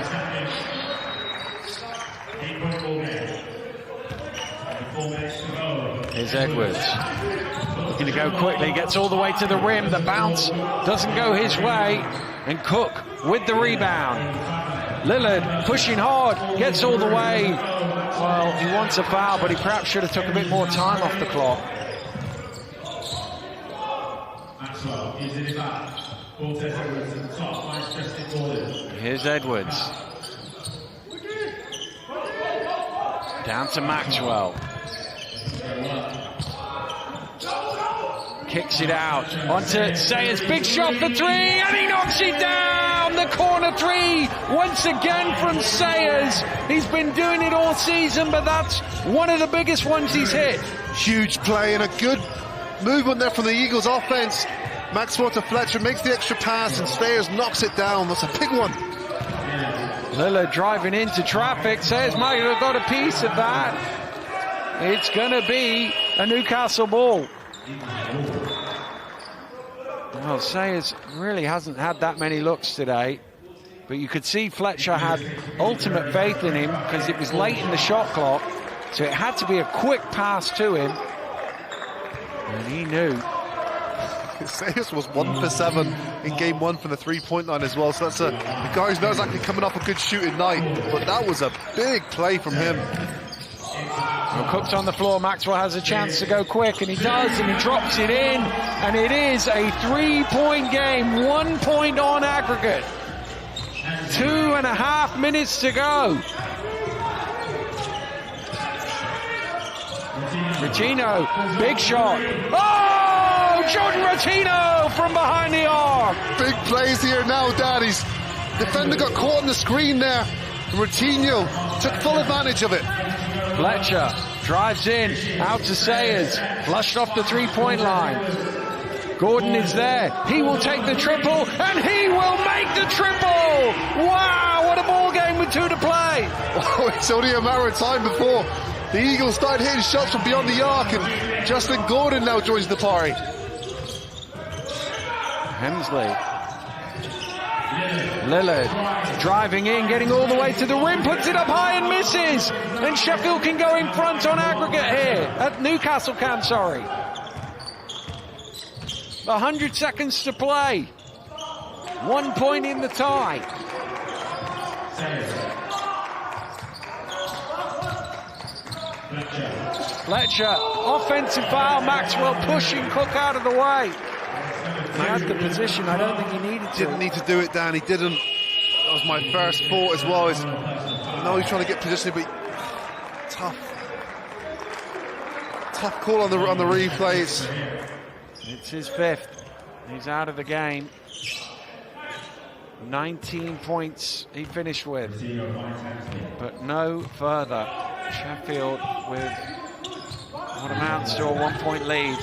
B: Here's Edwards. Looking to go quickly. Gets all the way to the rim. The bounce doesn't go his way. And Cook with the rebound. Lillard pushing hard. Gets all the way. Well, he wants a foul, but he perhaps should have took a bit more time off the clock. Here's Edwards. Down to Maxwell. Kicks it out onto Sayers. Big shot for 3, and he knocks it down. The corner 3 once again from Sayers. He's been doing it all season, but that's one of the biggest ones he's hit.
C: Huge play and a good movement there from the Eagles offense. Maxwell to Fletcher, makes the extra pass, and Sayers knocks it down. That's a big one.
B: Lillard driving into traffic, says might have got a piece of that. It's going to be a Newcastle ball. Well, Sayers really hasn't had that many looks today, but you could see Fletcher had ultimate faith in him because it was late in the shot clock, so it had to be a quick pass to him, and he knew.
C: Sayers was 1 for 7 in game 1 from the three-point line as well, so that's the guy who's not exactly coming off a good shooting night, but that was a big play from him.
B: Well, Cook's on the floor. Maxwell has a chance to go quick, and he does, and he drops it in, and it is a 3-point game, 1 point on aggregate. 2.5 minutes to go. Rotino, big shot. Oh, Jordan Rotino from behind the arc.
C: Big plays here now, Daddies. Defender got caught on the screen there. Rotino took full advantage of it.
B: Fletcher drives in, out to Sayers, flushed off the three-point line. Gordon is there. He will take the triple, and he will make the triple! Wow, what a ball game with 2 to play.
C: Oh, it's only a matter of time before the Eagles start hitting shots from beyond the arc, and Justin Gordon now joins the party.
B: Hemsley. Lillard driving in, getting all the way to the rim, puts it up high and misses. And Sheffield can go in front on aggregate here. Newcastle can, sorry. 100 seconds to play. 1 point in the tie. Fletcher, offensive foul. Maxwell pushing Cook out of the way. He had the position. I don't think he needed to.
C: Didn't need to do it, Dan. He didn't. That was my first thought as well. Now he's trying to get position, but tough call on the replays.
B: It's his 5th. He's out of the game. 19 points he finished with, but no further. Sheffield with what amounts to a 1 point lead.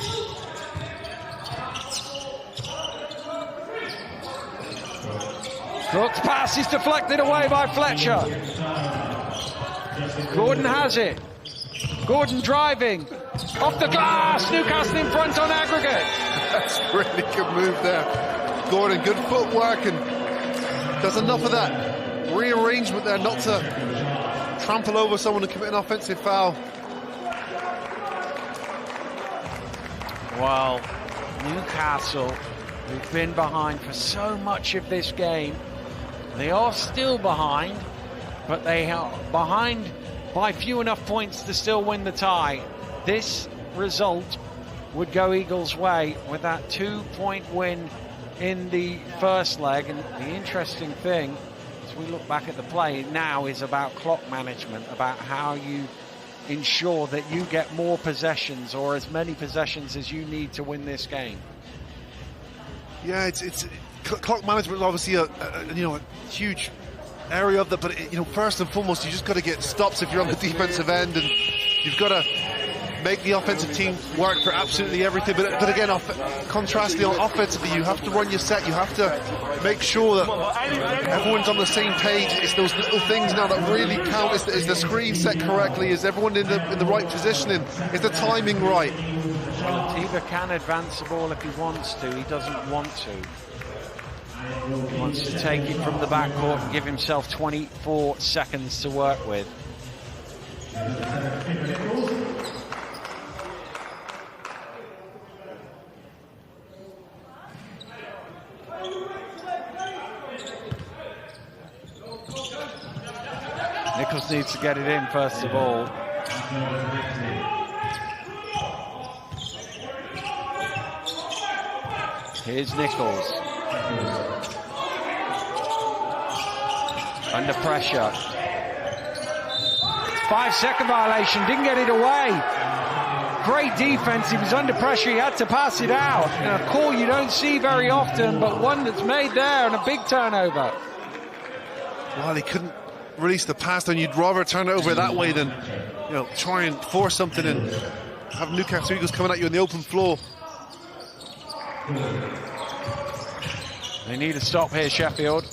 B: Cook's pass is deflected away by Fletcher. Gordon has it. Gordon driving. Off the glass. Newcastle in front on aggregate.
C: That's a really good move there. Gordon, good footwork, and does enough of that rearrangement there not to trample over someone and commit an offensive foul.
B: Well, Newcastle, who've been behind for so much of this game, they are still behind, but they are behind by few enough points to still win the tie. This result would go Eagles' way with that 2-point win in the first leg. And the interesting thing, as we look back at the play now, is about clock management, about how you ensure that you get more possessions or as many possessions as you need to win this game.
C: Yeah, it's clock management is obviously a huge area of that, but first and foremost, you just got to get stops if you're on the defensive end, and you've got to make the offensive team work for absolutely everything. But again, contrastly, offensively, you have to run your set. You have to make sure that everyone's on the same page. It's those little things now that really count. Is the screen set correctly? Is everyone in the right positioning? Is the timing right?
B: Tiva can advance the ball if he wants to. He doesn't want to. He wants to take it from the backcourt and give himself 24 seconds to work with. Nichols needs to get it in first of all. Here's Nichols. Under pressure. 5-second violation, didn't get it away. Great defense, he was under pressure, he had to pass it out. And a call you don't see very often, but one that's made there, and a big turnover.
C: Well, he couldn't release the pass, and you'd rather turn it over that way than try and force something and have Newcastle Eagles coming at you on the open floor.
B: They need a stop here, Sheffield.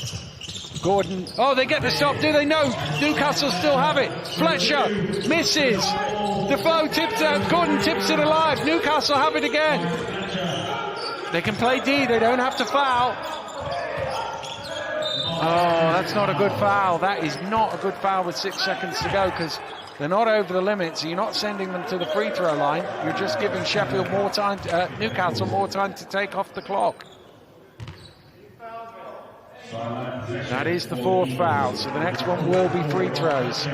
B: Gordon. Oh, they get the stop. Do they? No. Newcastle still have it. Fletcher misses. Defoe tips it. Gordon tips it alive. Newcastle have it again. They can play D. They don't have to foul. Oh, that's not a good foul. That is not a good foul with 6 seconds to go, because they're not over the limit, so you're not sending them to the free throw line. You're just giving Sheffield more time, Newcastle more time to take off the clock. That is the 4th foul, so the next one will be free throws.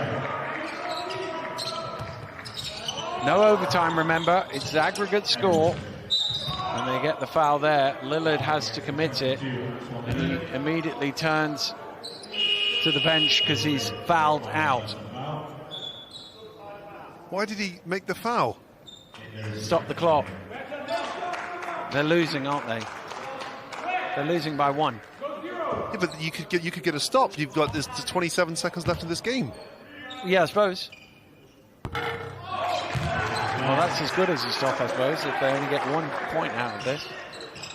B: No overtime, remember. It's the aggregate score. And they get the foul there. Lillard has to commit it. And he immediately turns to the bench because he's fouled out.
C: Why did he make the foul?
B: Stop the clock. They're losing, aren't they? They're losing by 1.
C: Yeah, but you could get a stop. You've got this 27 seconds left in this game.
B: Yeah, I suppose. Well, that's as good as a stop, I suppose, if they only get 1 point out of this.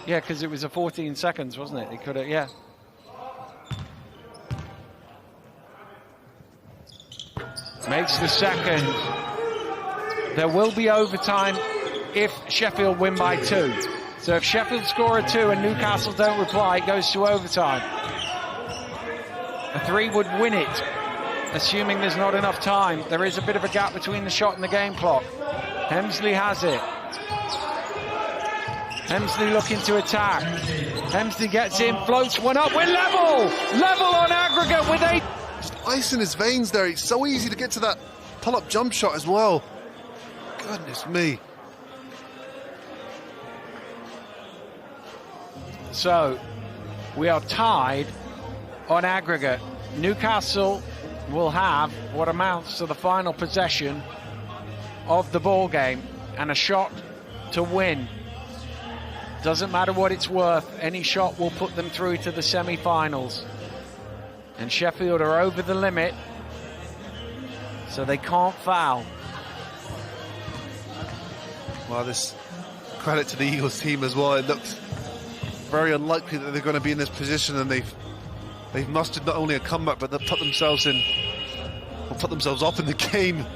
B: Yeah, because it was a 14 seconds, wasn't it? They could have, yeah. Makes the second. There will be overtime if Sheffield win by 2. So if Sheffield score a 2 and Newcastle don't reply, it goes to overtime. A 3 would win it, assuming there's not enough time. There is a bit of a gap between the shot and the game clock. Hemsley has it. Hemsley looking to attack. Hemsley gets in, floats one up. We're level! Level on aggregate with 8.
C: Just ice in his veins there. It's so easy to get to that pull-up jump shot as well. Goodness me.
B: So, we are tied on aggregate. Newcastle will have what amounts to the final possession of the ball game and a shot to win. Doesn't matter what it's worth, any shot will put them through to the semi-finals. And Sheffield are over the limit, so they can't foul.
C: Well, this credit to the Eagles team as well. It looks very unlikely that they're going to be in this position, and they've mustered not only a comeback, but they've put themselves up in the game.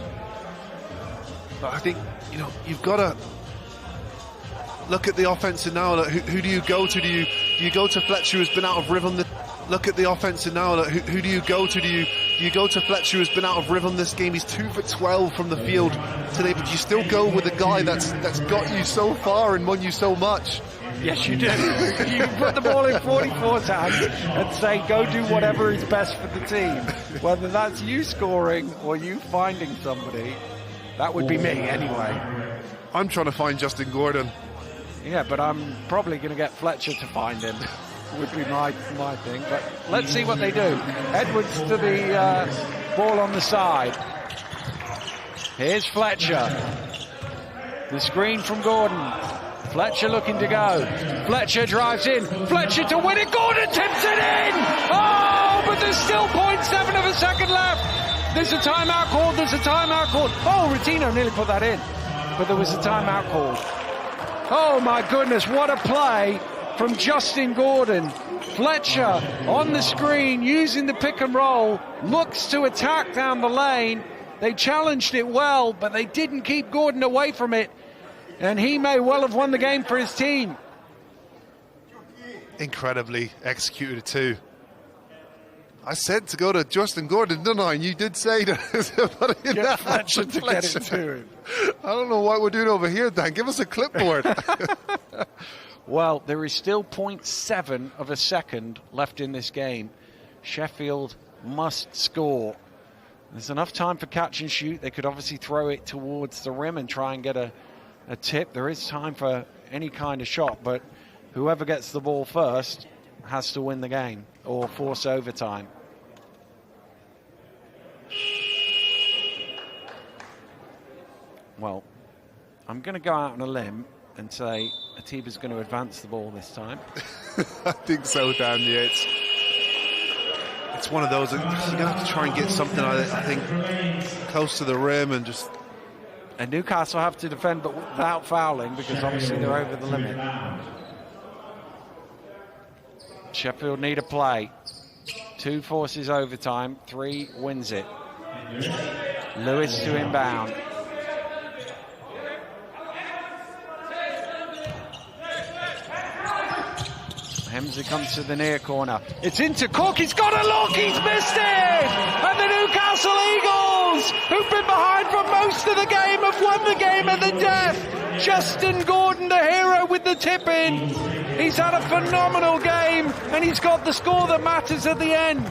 C: But I think, you know, you've got to look at the offense now. Who do you go to? Do you go to Fletcher, who's been out of rhythm? Look at the offense now. Who do you go to? Do you go to Fletcher, who's been out of rhythm this game? He's 2 for 12 from the field today, but you still go with a guy that's got you so far and won you so much.
B: Yes, you do. You put the ball in 44 times and say, go do whatever is best for the team. Whether that's you scoring or you finding somebody, that would be me anyway.
C: I'm trying to find Justin Gordon.
B: Yeah, but I'm probably going to get Fletcher to find him, would be my thing. But let's see what they do. Edwards to the ball on the side. Here's Fletcher. The screen from Gordon. Fletcher looking to go. Fletcher drives in. Fletcher to win it. Gordon tips it in! Oh, but there's still 0.7 of a second left. There's a timeout called. There's a timeout called. Oh, Rotino nearly put that in. But there was a timeout called. Oh, my goodness. What a play from Justin Gordon. Fletcher on the screen using the pick and roll. Looks to attack down the lane. They challenged it well, but they didn't keep Gordon away from it. And he may well have won the game for his team.
C: Incredibly executed too. I said to go to Justin Gordon, didn't I? And you did say to
B: Get Fletcher to get it to him.
C: I don't know what we're doing over here, Dan. Give us a clipboard.
B: Well, there is still 0.7 of a second left in this game. Sheffield must score. There's enough time for catch and shoot. They could obviously throw it towards the rim and try and get a tip. There is time for any kind of shot, but whoever gets the ball first has to win the game or force overtime. Well, I'm going to go out on a limb and say Atiba's going to advance the ball this time.
C: I think so, Dan. Yeah, it's one of those. You're going to have to try and get something, I think, close to the rim and just...
B: And Newcastle have to defend, but without fouling, because obviously they're over the limit. Sheffield need a play. 2 forces overtime, 3 wins it. Lewis to inbound. Hemsley comes to the near corner. It's into Cook. He's got a look. He's missed it. And the Newcastle Eagles, who've been behind for most of the game, have won the game at the death. Justin Gordon, the hero, with the tip in. He's had a phenomenal game, and he's got the score that matters at the end.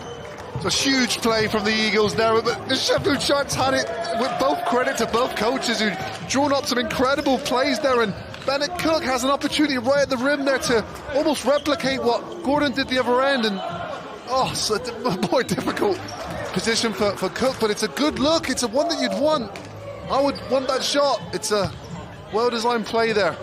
C: It's a huge play from the Eagles there. The Sheffield Sharks had it, with both credit to both coaches who've drawn up some incredible plays there, and Bennett Cook has an opportunity right at the rim there to almost replicate what Gordon did the other end, and it's a more difficult position for Cook, but it's a good look. It's a one that you'd want. I would want that shot. It's a well-designed play there.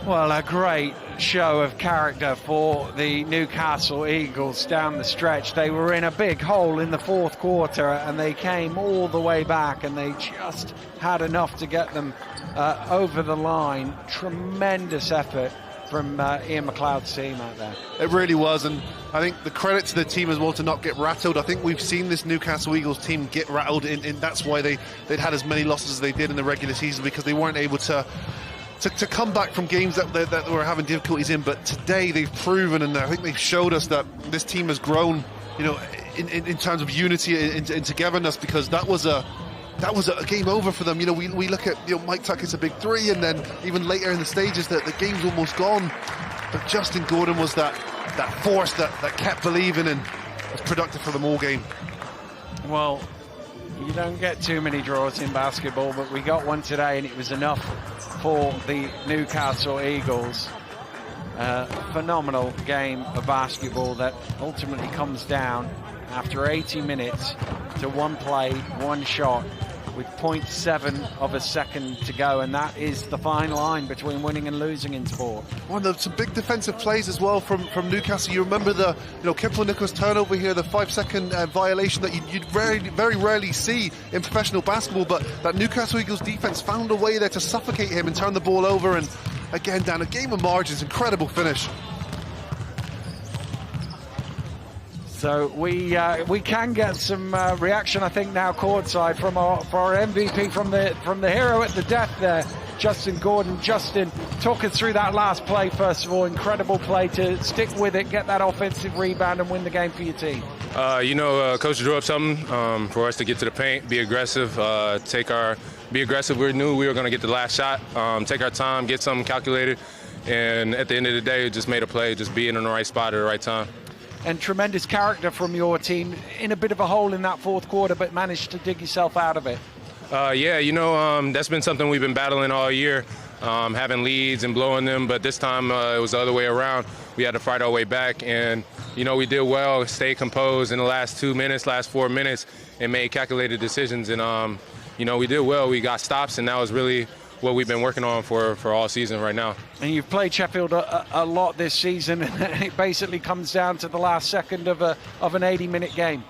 B: Well, a great show of character for the Newcastle Eagles down the stretch. They were in a big hole in the 4th quarter, and they came all the way back, and they just had enough to get them over the line. Tremendous effort from Ian McLeod's team out there.
C: It really was, and I think the credit to the team as well to not get rattled. I think we've seen this Newcastle Eagles team get rattled, and that's why they'd had as many losses as they did in the regular season, because they weren't able to come back from games that they were having difficulties in. But today they've proven, and I think they've showed us that this team has grown, in terms of unity and togetherness, because that was a game over for them. We look at Mike Tuckett's a big 3, and then even later in the stages that the game's almost gone. But Justin Gordon was that force that kept believing and was productive for them all game.
B: Well, you don't get too many draws in basketball, but we got one today, and it was enough for the Newcastle Eagles. Phenomenal game of basketball that ultimately comes down after 80 minutes to 1 play, 1 shot, with 0.7 of a second to go, and that is the fine line between winning and losing in sport.
C: Some big defensive plays as well from Newcastle. You remember the Kemple Nicholas turnover here, the 5-second violation that you'd very rarely see in professional basketball, but that Newcastle Eagles defense found a way there to suffocate him and turn the ball over, and again down a game of margins. Incredible finish.
B: So we can get some reaction, I think, now courtside for our MVP, from the hero at the death there, Justin Gordon. Justin, talk us through that last play first of all. Incredible play to stick with it, get that offensive rebound, and win the game for your team.
H: Coach drew up something for us to get to the paint, be aggressive, be aggressive. We knew we were going to get the last shot, take our time, get something calculated, and at the end of the day, just made a play, just being in the right spot at the right time.
B: And tremendous character from your team, in a bit of a hole in that 4th quarter, but managed to dig yourself out of it.
H: That's been something we've been battling all year, having leads and blowing them, but this time it was the other way around. We had to fight our way back, and we did well, stayed composed in the last 4 minutes, and made calculated decisions, and we did well. We got stops, and that was really what we've been working on for all season right now.
B: And you've played Sheffield a lot this season, and it basically comes down to the last second of an 80-minute game.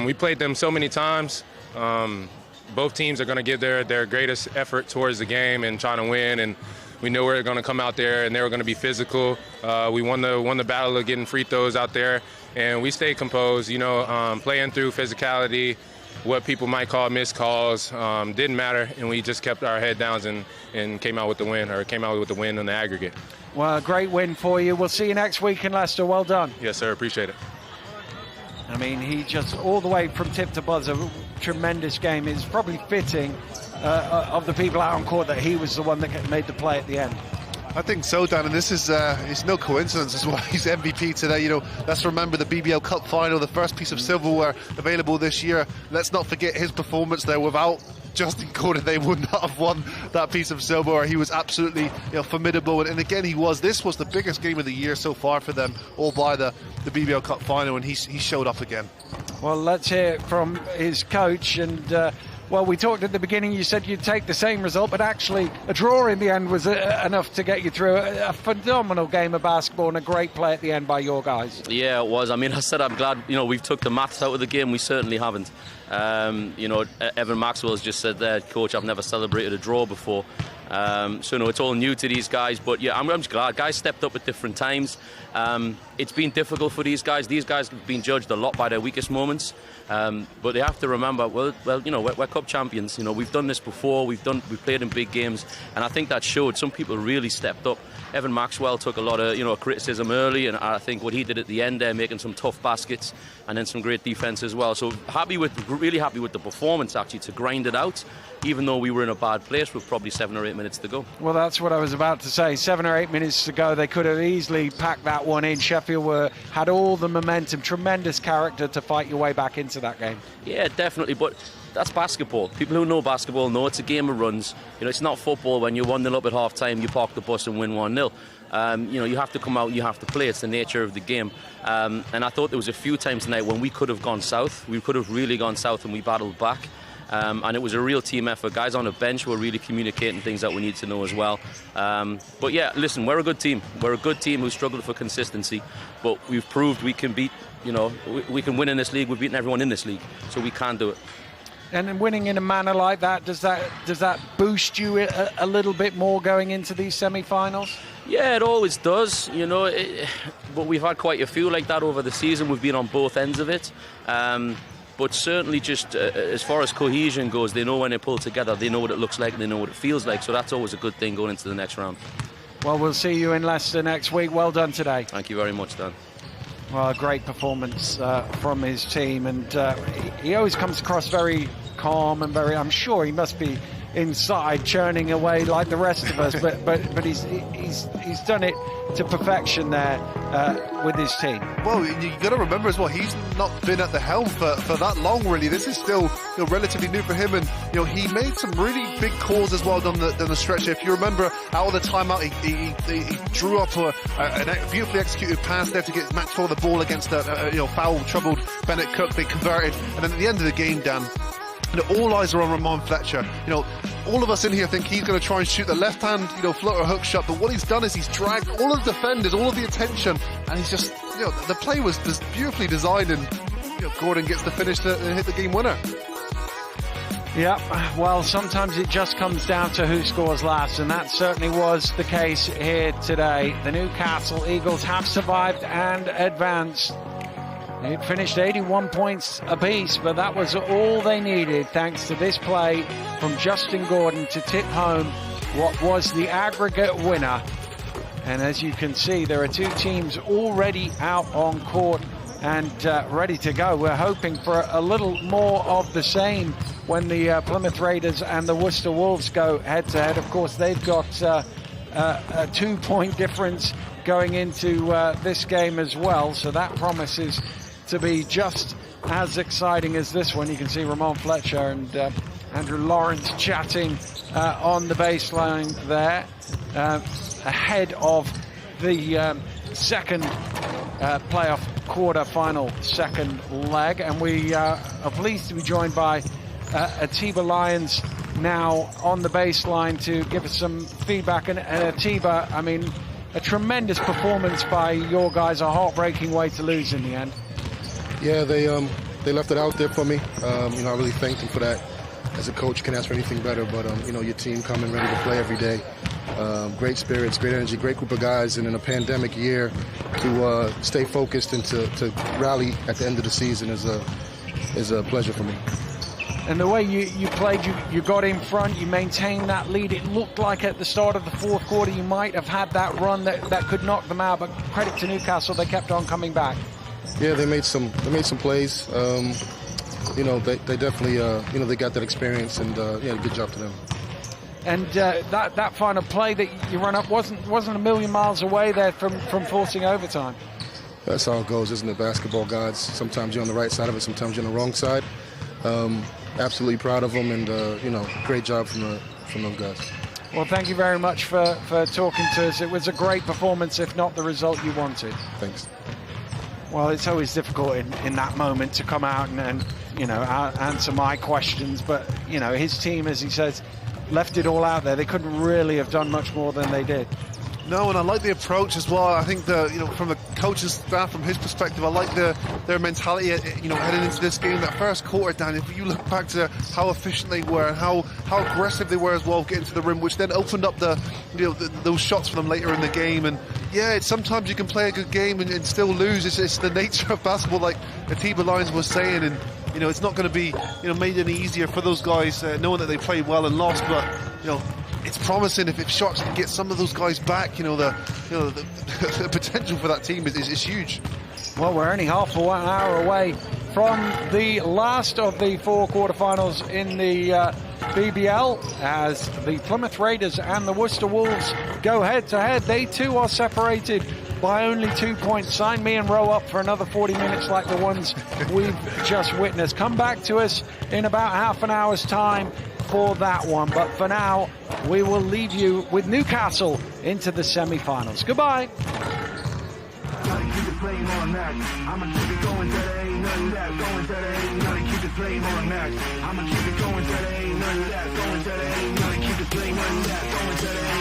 H: We played them so many times. Both teams are going to give their greatest effort towards the game and trying to win, and we knew we were going to come out there and they were going to be physical. We won the battle of getting free throws out there, and we stayed composed, playing through physicality, what people might call missed calls, didn't matter, and we just kept our head down and came out with the win in the aggregate.
B: Well, a great win for you. We'll see you next week in Leicester. Well done.
H: Yes, sir. Appreciate it.
B: I mean, he just, all the way from tip to buzzer, tremendous game. It's probably fitting of the people out on court that he was the one that made the play at the end.
C: I think so, Dan, and this is it's no coincidence as well. He's MVP today. Let's remember the BBL Cup final, the first piece of silverware available this year. Let's not forget his performance there. Without Justin Gordon, they would not have won that piece of silverware. He was absolutely formidable, and again, this was the biggest game of the year so far for them, all by the BBL Cup final, and he showed up again.
B: Well, let's hear from his coach. And well, we talked at the beginning, you said you'd take the same result, but actually a draw in the end was enough to get you through. A phenomenal game of basketball and a great play at the end by your guys.
D: Yeah, it was. I mean, I said I'm glad, we've took the maths out of the game. We certainly haven't. You know, Evan Maxwell's just said there, Coach, I've never celebrated a draw before. So no, it's all new to these guys, but yeah, I'm just glad guys stepped up at different times. It's been difficult for these guys. These guys have been judged a lot by their weakest moments, but they have to remember, well, you know, we're cup champions. You know, we've done this before. We've played in big games, and I think that showed. Some people really stepped up. Evan Maxwell took a lot of, you know, criticism early, and I think what he did at the end there, making some tough baskets and then some great defense as well. So really happy with the performance, actually, to grind it out, even though we were in a bad place with probably 7 or 8 minutes to go.
B: Well, that's what I was about to say. 7 or 8 minutes to go. They could have easily packed that one in. Sheffield had all the momentum, tremendous character to fight your way back into that game.
D: Yeah, definitely, but that's basketball. People who know basketball know it's a game of runs. You know, it's not football. When you're 1-0 up at half-time, you park the bus and win 1-0. You know, you have to come out and you have to play. It's the nature of the game. And I thought there was a few times tonight when we could have gone south. We could have really gone south, and we battled back. And it was a real team effort. Guys on the bench were really communicating things that we need to know as well. But yeah, listen, we're a good team. We're a good team who struggled for consistency, but we've proved we can beat, you know, we can win in this league. We've beaten everyone in this league, so we can do it.
B: And then winning in a manner like that, does that boost you a little bit more going into these semi-finals?
D: Yeah, it always does, you know, but we've had quite a few like that over the season. We've been on both ends of it. But certainly just as far as cohesion goes, they know when they pull together, they know what it looks like, and they know what it feels like. So that's always a good thing going into the next round.
B: Well, we'll see you in Leicester next week. Well done today.
D: Thank you very much, Dan.
B: Well, a great performance from his team, and he always comes across very calm and very, I'm sure he must be inside churning away like the rest of us, but he's done it to perfection there with his team.
C: Well, you got to remember as well, he's not been at the helm for that long, really. This is still, you know, relatively new for him, and you know, he made some really big calls as well down the stretch. If you remember, out of the timeout, he drew up a beautifully executed pass there to get Maxwell the ball against a you know, foul troubled Bennett Cook. They converted, and then at the end of the game, Dan, you know, all eyes are on Ramon Fletcher. You know, all of us in here think he's going to try and shoot the left hand, you know, floater hook shot, but what he's done is he's dragged all of the defenders, all of the attention, and he's just, you know, the play was just beautifully designed, and you know, Gordon gets the finish to hit the game winner.
B: Yeah, well, sometimes it just comes down to who scores last, and that certainly was the case here today. The Newcastle Eagles have survived and advanced. It finished 81 points apiece, but that was all they needed, thanks to this play from Justin Gordon to tip home what was the aggregate winner. And as you can see, there are two teams already out on court and ready to go. We're hoping for a little more of the same when the Plymouth Raiders and the Worcester Wolves go head-to-head. Of course, they've got a 2-point difference going into this game as well, so that promises to be just as exciting as this one. You can see Ramon Fletcher and Andrew Lawrence chatting on the baseline there, ahead of the second playoff quarter-final second leg. And we are pleased to be joined by Atiba Lyons now on the baseline to give us some feedback. And Atiba, I mean, a tremendous performance by your guys, a heartbreaking way to lose in the end.
E: Yeah, they left it out there for me. You know, I really thank them for that. As a coach, you can't ask for anything better, but you know, your team coming ready to play every day. Great spirits, great energy, great group of guys, and in a pandemic year, to stay focused and to rally at the end of the season is a pleasure for me.
B: And the way you played, you got in front, you maintained that lead. It looked like at the start of the fourth quarter you might have had that run that could knock them out, but credit to Newcastle, they kept on coming back.
E: Yeah, they made some plays. You know, they definitely you know, they got that experience, and yeah, good job to them.
B: And that final play that you run up wasn't a million miles away there from forcing overtime.
E: That's how it goes, isn't it? Basketball, guys. Sometimes you're on the right side of it, sometimes you're on the wrong side. Absolutely proud of them, and you know, great job from those guys.
B: Well, thank you very much for talking to us. It was a great performance, if not the result you wanted.
E: Thanks.
B: Well, it's always difficult in that moment to come out and you know, answer my questions, but you know, his team, as he says, left it all out there. They couldn't really have done much more than they did.
C: No, and I like the approach as well. I think from the coach's staff, from his perspective, I like their mentality. Heading into this game, that first quarter, Dan. If you look back to how efficient they were and how aggressive they were as well, getting to the rim, which then opened up those shots for them later in the game. And yeah, sometimes you can play a good game and still lose. It's the nature of basketball, like Atiba Lyons was saying, and it's not going to be made any easier for those guys, knowing that they played well and lost, but it's promising if Sharks can get some of those guys back. The potential for that team is huge.
B: Well, we're only half an hour away from the last of the 4 quarterfinals in the BBL, as the Plymouth Raiders and the Worcester Wolves go head-to-head. They too are separated by only 2 points. Sign me and row up for another 40 minutes like the ones we've just witnessed. Come back to us in about half an hour's time for that one. But for now, we will leave you with Newcastle into the semi-finals. Goodbye.
A: Gotta keep it playing on max. I'ma keep it going till there ain't none of that. Going till there ain't none. Keep it playing on max. I'ma keep it going till there ain't none of that. Going till there ain't none. Keep it playing on that. Going till there ain't